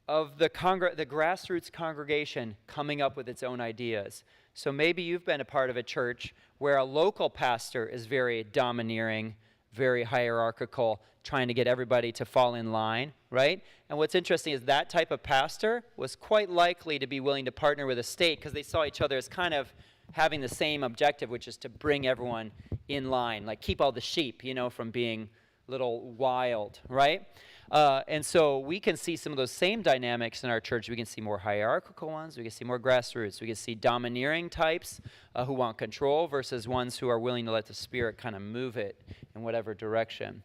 grassroots congregation coming up with its own ideas. So maybe you've been a part of a church where a local pastor is very domineering, very hierarchical, trying to get everybody to fall in line, right? And what's interesting is that type of pastor was quite likely to be willing to partner with a state because they saw each other as kind of having the same objective, which is to bring everyone in line, like keep all the sheep, from being little wild, right? And so we can see some of those same dynamics in our church. We can see more hierarchical ones. We can see more grassroots. We can see domineering types who want control versus ones who are willing to let the Spirit kind of move it in whatever direction.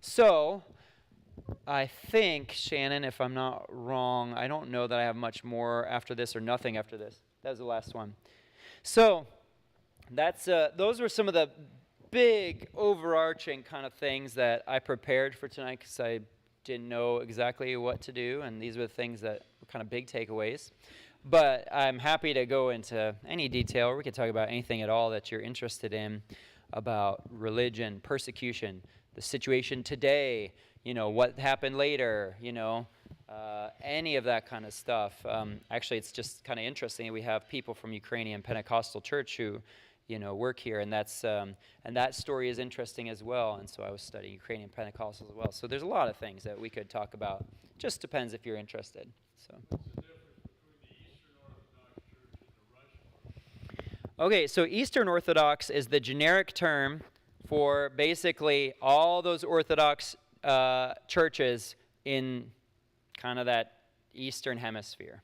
So I think, Shannon, if I'm not wrong, I don't know that I have much more after this or nothing after this. That was the last one. So those were some of the big overarching kind of things that I prepared for tonight because I didn't know exactly what to do, and these were the things that were kind of big takeaways. But I'm happy to go into any detail, or we can talk about anything at all that you're interested in about religion, persecution, the situation today, what happened later, any of that kind of stuff. Actually, it's just kind of interesting. We have people from Ukrainian Pentecostal Church who work here, and that story is interesting as well. And so I was studying Ukrainian Pentecostals as well. So there's a lot of things that we could talk about. Just depends if you're interested. So. Okay, so Eastern Orthodox is the generic term for basically all those Orthodox churches in kind of that Eastern Hemisphere.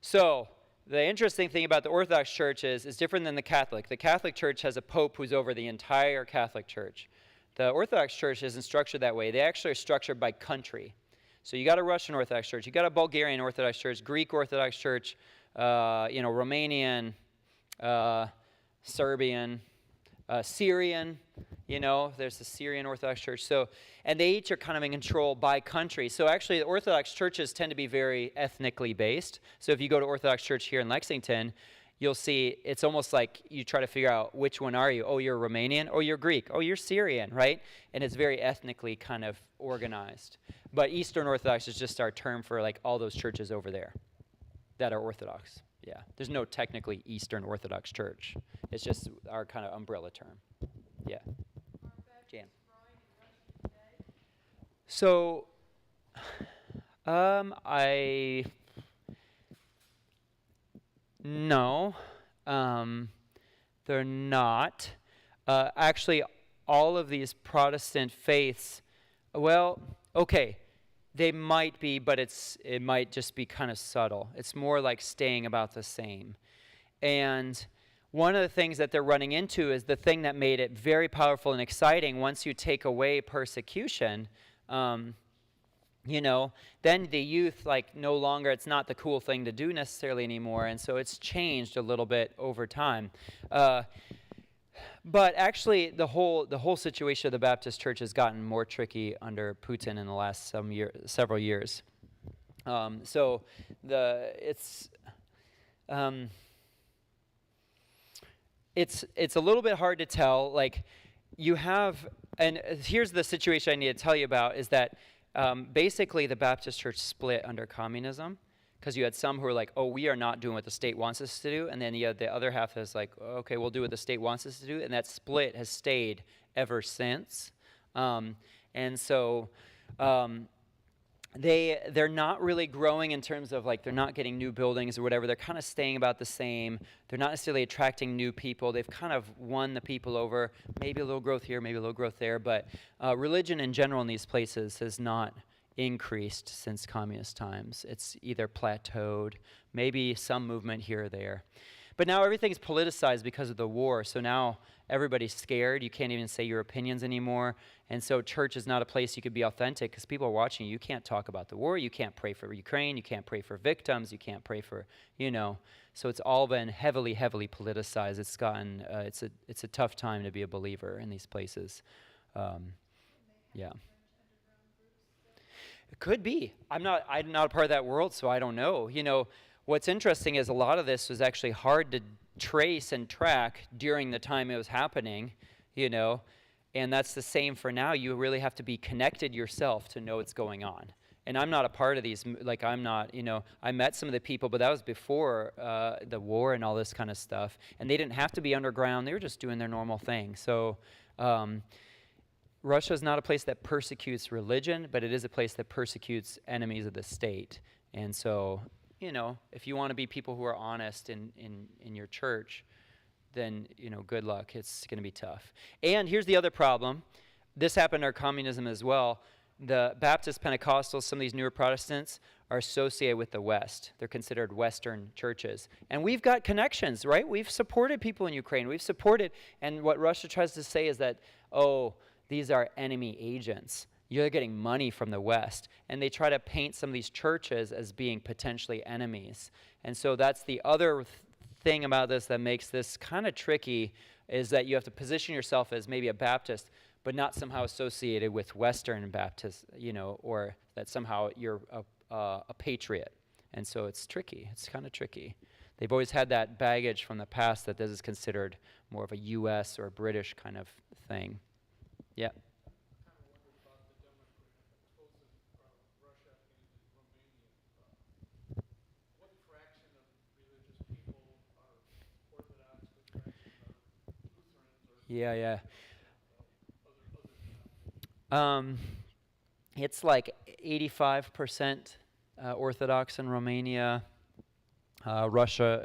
So the interesting thing about the Orthodox Church is different than the Catholic. The Catholic Church has a pope who's over the entire Catholic Church. The Orthodox Church isn't structured that way. They actually are structured by country. So you got a Russian Orthodox Church, you got a Bulgarian Orthodox Church, Greek Orthodox Church, Romanian, Serbian, Syrian, there's the Syrian Orthodox Church. So, and they each are kind of in control by country. So actually the Orthodox churches tend to be very ethnically based. So if you go to Orthodox Church here in Lexington, you'll see it's almost like you try to figure out which one are you. Oh, you're Romanian. Oh, you're Greek. Oh, you're Syrian, right? And it's very ethnically kind of organized. But Eastern Orthodox is just our term for like all those churches over there that are Orthodox. Yeah, there's no technically Eastern Orthodox Church. It's just our kind of umbrella term. Yeah. Jan. So, I no, um, they're not. Actually, all of these Protestant faiths, well, okay, they might be, but it might just be kind of subtle. It's more like staying about the same. And one of the things that they're running into is the thing that made it very powerful and exciting. Once you take away persecution, um, then the youth, like, no longer, it's not the cool thing to do necessarily anymore. And so it's changed a little bit over time. But actually, the whole situation of the Baptist Church has gotten more tricky under Putin in the last several years. So um, it's a little bit hard to tell. Like, you have, and here's the situation I need to tell you about, is that basically the Baptist Church split under communism, because you had some who were like, oh, we are not doing what the state wants us to do, and then you had the other half that's like, okay, we'll do what the state wants us to do, and that split has stayed ever since. And so they're not really growing in terms of, like, they're not getting new buildings or whatever. They're kind of staying about the same. They're not necessarily attracting new people. They've kind of won the people over. Maybe a little growth here, maybe a little growth there. But religion in general in these places has not increased since communist times. It's either plateaued, maybe some movement here or there. But now everything's politicized because of the war. So now everybody's scared. You can't even say your opinions anymore. And so church is not a place you could be authentic, because people are watching you. You can't talk about the war. You can't pray for Ukraine. You can't pray for victims. You can't pray for, So it's all been heavily, heavily politicized. It's gotten, it's a tough time to be a believer in these places. Yeah. It could be. I'm not a part of that world, so I don't know. What's interesting is a lot of this was actually hard to trace and track during the time it was happening, and that's the same for now. You really have to be connected yourself to know what's going on. And I'm not a part of these, like, I'm not, I met some of the people, but that was before the war and all this kind of stuff. And they didn't have to be underground. They were just doing their normal thing. So Russia is not a place that persecutes religion, but it is a place that persecutes enemies of the state. And so, if you want to be people who are honest in your church, then, good luck. It's going to be tough. And here's the other problem. This happened under communism as well. The Baptist Pentecostals, some of these newer Protestants, are associated with the West. They're considered Western churches. And we've got connections, right? We've supported people in Ukraine. We've supported, and what Russia tries to say is that, oh, these are enemy agents. You're getting money from the West. And they try to paint some of these churches as being potentially enemies. And so that's the other thing about this that makes this kind of tricky, is that you have to position yourself as maybe a Baptist, but not somehow associated with Western Baptists, or that somehow you're a patriot. And so it's tricky. It's kind of tricky. They've always had that baggage from the past that this is considered more of a U.S. or British kind of thing. Yeah. Yeah. It's like 85% Orthodox in Romania. Russia,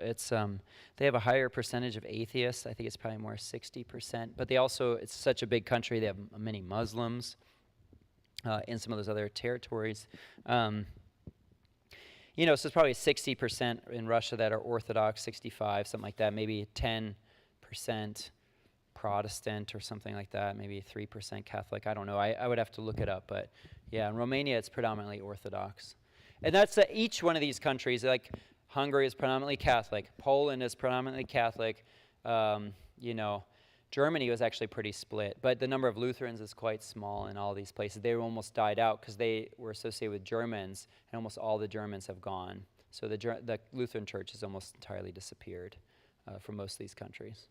they have a higher percentage of atheists. I think it's probably more 60%. But it's such a big country. They have many Muslims in some of those other territories. So it's probably 60% in Russia that are Orthodox, 65, something like that. Maybe 10% Protestant or something like that. Maybe 3% Catholic. I don't know. I would have to look it up. But yeah, in Romania, it's predominantly Orthodox. And that's each one of these countries, like Hungary is predominantly Catholic. Poland is predominantly Catholic. Germany was actually pretty split. But the number of Lutherans is quite small in all these places. They almost died out because they were associated with Germans, and almost all the Germans have gone. So the Lutheran Church has almost entirely disappeared from most of these countries.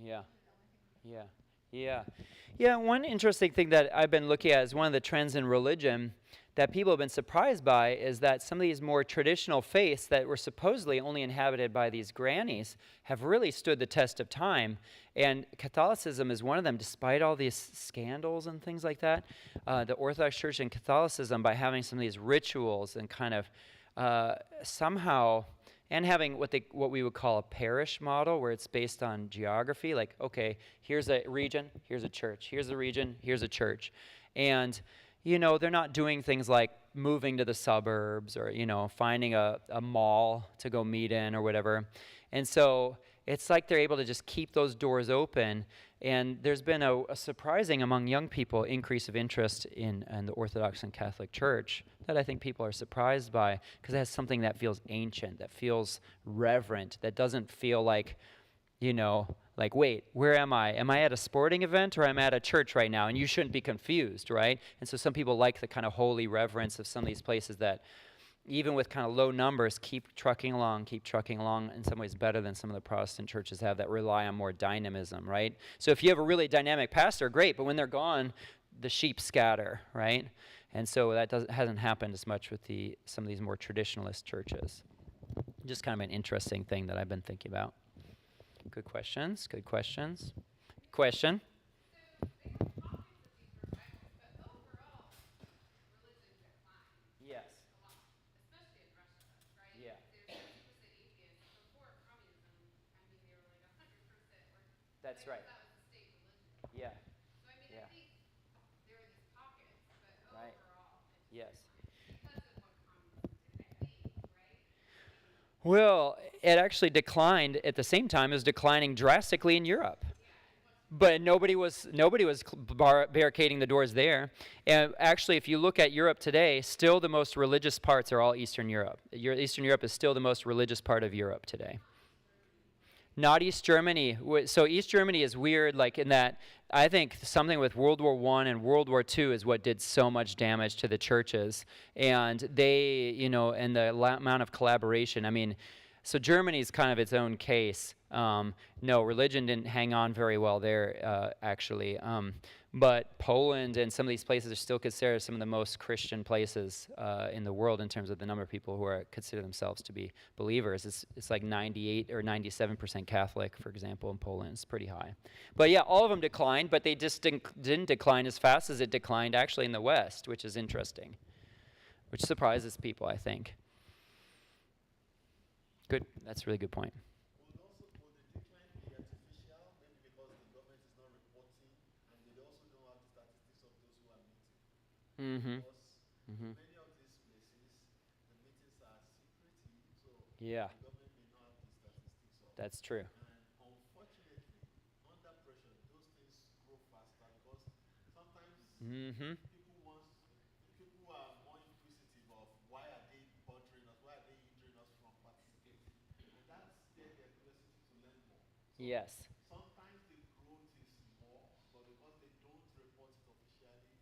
Yeah. Yeah. Yeah, one interesting thing that I've been looking at is one of the trends in religion that people have been surprised by is that some of these more traditional faiths that were supposedly only inhabited by these grannies have really stood the test of time. And Catholicism is one of them, despite all these scandals and things like that. The Orthodox Church and Catholicism, by having some of these rituals and kind of somehow and having what we would call a parish model where it's based on geography, like, okay, here's a region, here's a church, here's a region, here's a church. And they're not doing things like moving to the suburbs or finding a mall to go meet in or whatever. And so it's like they're able to just keep those doors open. And there's been a surprising among young people increase of interest in the Orthodox and Catholic Church that I think people are surprised by because it has something that feels ancient, that feels reverent, that doesn't feel like, like, wait, where am I? Am I at a sporting event or am I at a church right now? And you shouldn't be confused, right? And so some people like the kind of holy reverence of some of these places that even with kind of low numbers, keep trucking along, in some ways better than some of the Protestant churches have that rely on more dynamism, right? So if you have a really dynamic pastor, great, but when they're gone, the sheep scatter, right? And so that hasn't happened as much with some of these more traditionalist churches. Just kind of an interesting thing that I've been thinking about. Good questions. Question? Yes. Yeah. That's right. Yeah. Yeah. Right. Yes. Well, it actually declined at the same time as declining drastically in Europe. But nobody was barricading the doors there. And actually, if you look at Europe today, still the most religious parts are all Eastern Europe. Eastern Europe is still the most religious part of Europe today. Not East Germany. So East Germany is weird, like in that I think something with World War I and World War II is what did so much damage to the churches. And they, and the amount of collaboration. I mean, so Germany is kind of its own case. No, religion didn't hang on very well there, actually. But Poland and some of these places are still considered some of the most Christian places in the world in terms of the number of people who consider themselves to be believers. It's like 98 or 97% Catholic, for example, in Poland. It's pretty high. But yeah, all of them declined, but they just didn't decline as fast as it declined actually in the West, which is interesting, which surprises people, I think. Good. That's a really good point. Would the decline be artificial? Maybe because the government is not reporting, and they also don't have the statistics of those who are meeting. Mm-hmm. Because Mm-hmm. many of these places, the meetings are secretive, so Yeah, the government may not have the statistics of. that's true. And unfortunately, under pressure, those things grow faster because sometimes Mm-hmm. people are more inquisitive of why are they bothering us, why are they hindering us from participating, and that's their curiosity to learn more. So Yes. sometimes the growth is more, but because they don't report it officially,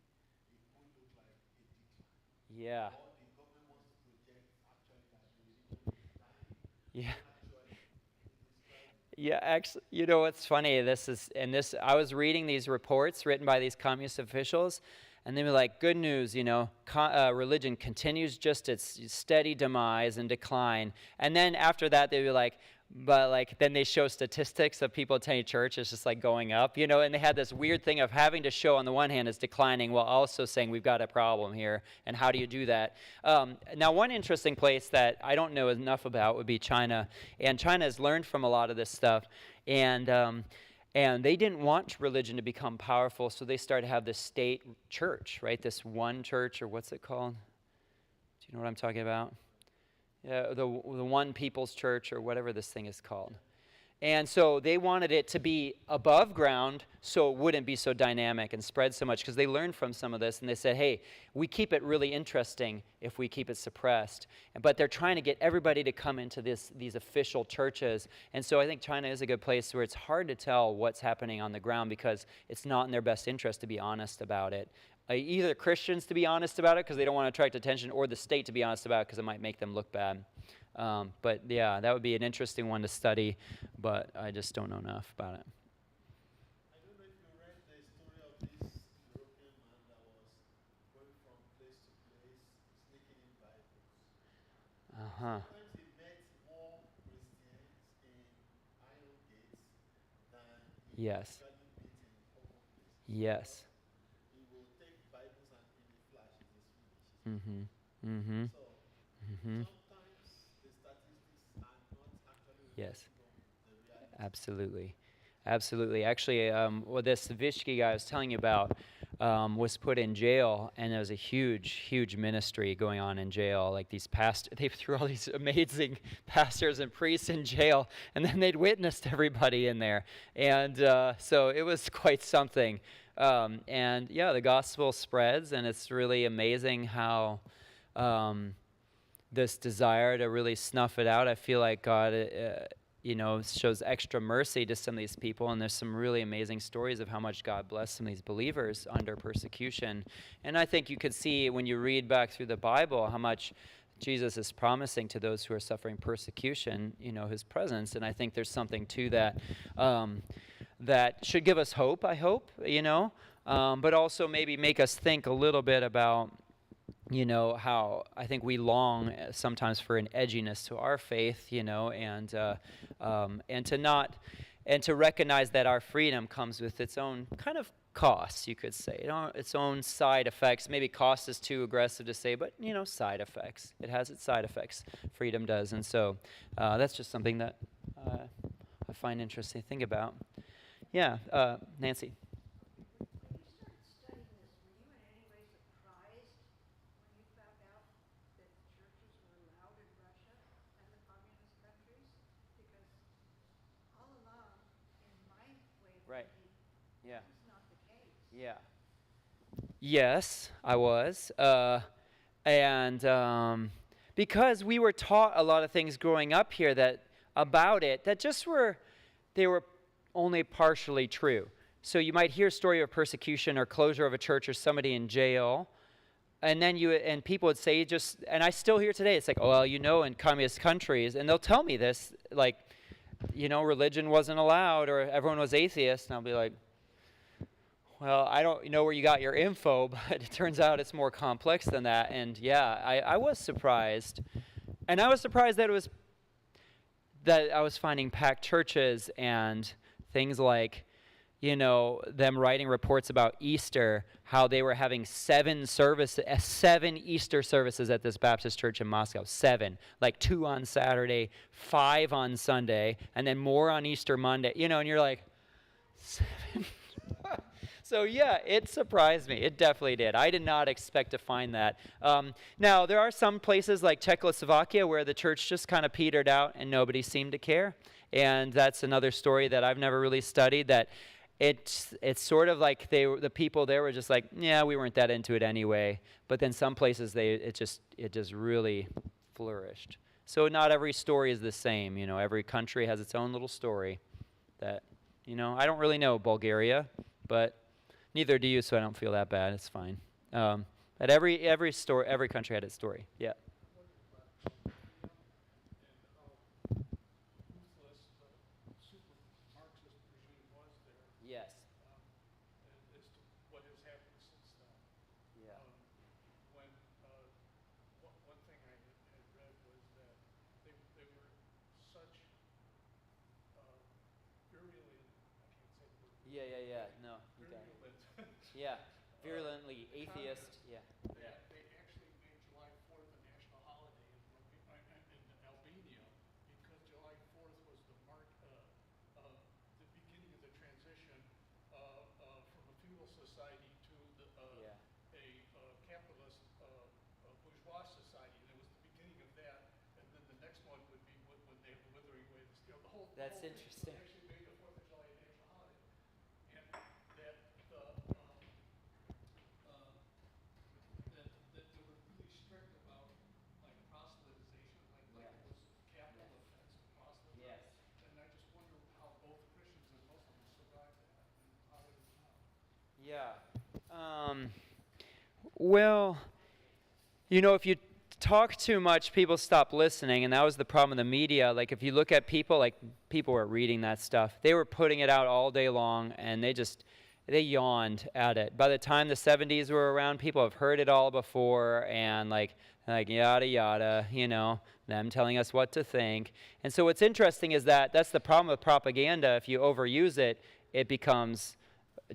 it could look like a decline. Yeah. Or the government wants to project actually that the religion is dying, Yeah. when actually it is thriving. Yeah, actually, what's funny? I was reading these reports written by these communist officials, and they were like, good news, religion continues just its steady demise and decline. And then after that, they were like, but like, then they show statistics of people attending church. It's just like going up, and they had this weird thing of having to show on the one hand it's declining while also saying we've got a problem here. And how do you do that? Now, one interesting place that I don't know enough about would be China. And China has learned from a lot of this stuff. And they didn't want religion to become powerful, so they started to have this state church, right? This one church, or what's it called? Do you know what I'm talking about? Yeah, the one people's church, or whatever this thing is called. And so they wanted it to be above ground so it wouldn't be so dynamic and spread so much, because they learned from some of this, and they said, hey, we keep it really interesting if we keep it suppressed. But they're trying to get everybody to come into these official churches. And so I think China is a good place where it's hard to tell what's happening on the ground because it's not in their best interest to be honest about it. Either Christians to be honest about it because they don't want to attract attention, or the state to be honest about it because it might make them look bad. But yeah, that would be an interesting one to study, but I just don't know enough about it. I don't know if you read Uh-huh. sometimes he met more Christians in iron gates than he Yes. usually meet in open places because Yes. he will take Bibles and in a flash he's a Swedish. Mm-hmm. Mm-hmm. So Mm-hmm. sometimes the statistics are not actually Yes. reflective of the reality. Absolutely. Absolutely. Actually, well, this Vishki guy I was telling you about was put in jail, and there was a huge, huge ministry going on in jail. Like these they threw all these amazing pastors and priests in jail, and then they'd witnessed everybody in there. And so it was quite something. And yeah, the gospel spreads, and it's really amazing how this desire to really snuff it out. I feel like God, shows extra mercy to some of these people, and there's some really amazing stories of how much God blessed some of these believers under persecution. And I think you could see when you read back through the Bible how much Jesus is promising to those who are suffering persecution, his presence. And I think there's something to that that should give us hope, I hope, but also maybe make us think a little bit about how I think we long sometimes for an edginess to our faith, and to recognize that our freedom comes with its own kind of costs, you could say, its own side effects. Maybe cost is too aggressive to say, but side effects. It has its side effects. Freedom does, and so that's just something that I find interesting to think about. Yeah, Nancy. When you started studying this, were you in any way surprised when you found out that churches were allowed in Russia and the communist countries? Because all along, in my way of Right. thinking, Yeah. this is not the case. Yeah. Yes, I was. And because we were taught a lot of things growing up here that they were only partially true. So you might hear a story of persecution or closure of a church or somebody in jail, and then people would say and I still hear today, it's like, oh, well, in communist countries, and they'll tell me this, like, religion wasn't allowed or everyone was atheist, and I'll be like, well, I don't know where you got your info, but it turns out it's more complex than that. And yeah, I was surprised. And I was surprised that I was finding packed churches and things like, them writing reports about Easter, how they were having 7 Easter services at this Baptist church in Moscow. 7, like 2 on Saturday, 5 on Sunday, and then more on Easter Monday. And you're like, 7? So yeah, it surprised me. It definitely did. I did not expect to find that. Now, there are some places like Czechoslovakia where the church just kind of petered out and nobody seemed to care. And that's another story that I've never really studied, that it's sort of like the people there were just like, yeah, we weren't that into it anyway. But then some places it just really flourished. So not every story is the same. Every country has its own little story that, I don't really know Bulgaria, but neither do you, so I don't feel that bad. It's fine. But every country had its story. Yeah. Yes. As to what has happened since then. Yeah. When one thing I had read was that they were such virulent. I can't say the word. Yeah. No, you got it. Virulent. Yeah. Virulently atheist. Yeah. They actually made July 4th a national holiday in Albania because July 4th was the beginning of the transition from a feudal society to Yeah. a capitalist bourgeois society. And it was the beginning of that, and then the next one would be when they have the withering away of the steel. That's thing interesting. actually made the 4th of July a national holiday, and that that they were really strict about like proselytization, like it was a capital offense to proselytize. Yes. And I just wonder how both Christians and Muslims survived that and how it is now. Yeah. Well, if you talk too much, people stop listening, and that was the problem with the media. Like, if you look at people, like, people were reading that stuff. They were putting it out all day long, and they yawned at it. By the time the 70s were around, people have heard it all before, and, like, like yada yada, them telling us what to think. And so what's interesting is that that's the problem with propaganda. If you overuse it, it becomes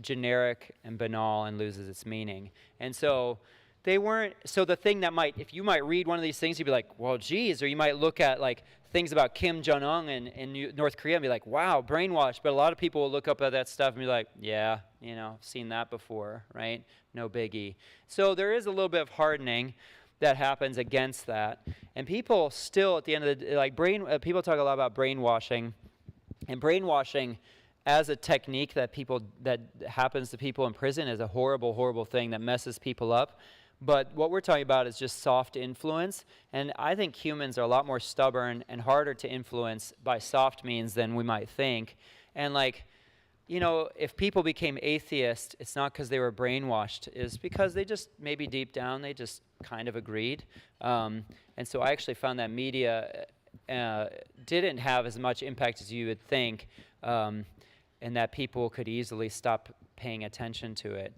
generic and banal and loses its meaning. And so the thing that if you might read one of these things, you'd be like, well, geez, or you might look at like things about Kim Jong-un in North Korea and be like, wow, brainwashed. But a lot of people will look up at that stuff and be like, yeah, seen that before, right? No biggie. So there is a little bit of hardening that happens against that. And people still, at the end of the day, people talk a lot about brainwashing. And brainwashing as a technique that happens to people in prison is a horrible, horrible thing that messes people up. But what we're talking about is just soft influence. And I think humans are a lot more stubborn and harder to influence by soft means than we might think. And if people became atheist, it's not because they were brainwashed. It's because they just, maybe deep down, they just kind of agreed. And so I actually found that media didn't have as much impact as you would think, and that people could easily stop paying attention to it.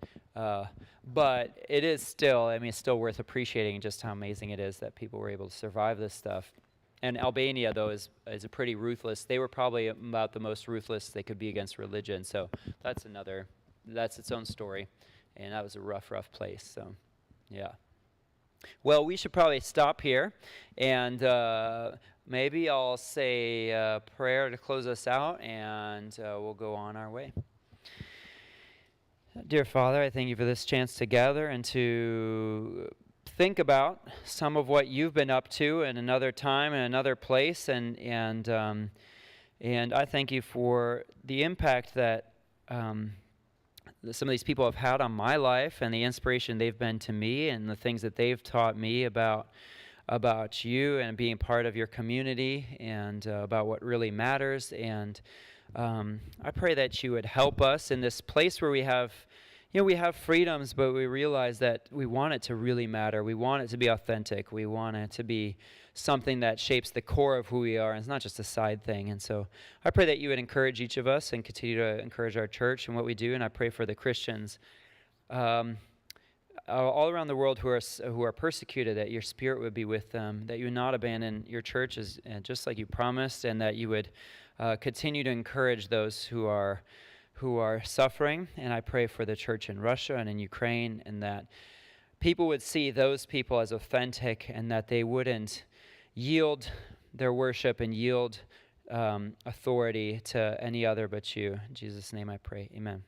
But it is still, it's still worth appreciating just how amazing it is that people were able to survive this stuff. And Albania, though, is a pretty ruthless. They were probably about the most ruthless they could be against religion. So that's its own story. And that was a rough, rough place. So, yeah. Well, we should probably stop here. And maybe I'll say a prayer to close us out, and we'll go on our way. Dear Father, I thank you for this chance to gather and to think about some of what you've been up to in another time and another place, and I thank you for the impact that some of these people have had on my life and the inspiration they've been to me and the things that they've taught me about you and being part of your community and about what really matters. And I pray that you would help us in this place where we have freedoms, but we realize that we want it to really matter. We want it to be authentic. We want it to be something that shapes the core of who we are, and it's not just a side thing. And so I pray that you would encourage each of us and continue to encourage our church and what we do, and I pray for the Christians all around the world who are persecuted, that your Spirit would be with them, that you would not abandon your churches, just like you promised, and that you would continue to encourage those who are suffering. And I pray for the church in Russia and in Ukraine, and that people would see those people as authentic, and that they wouldn't yield their worship and yield authority to any other but you. In Jesus' name I pray, amen.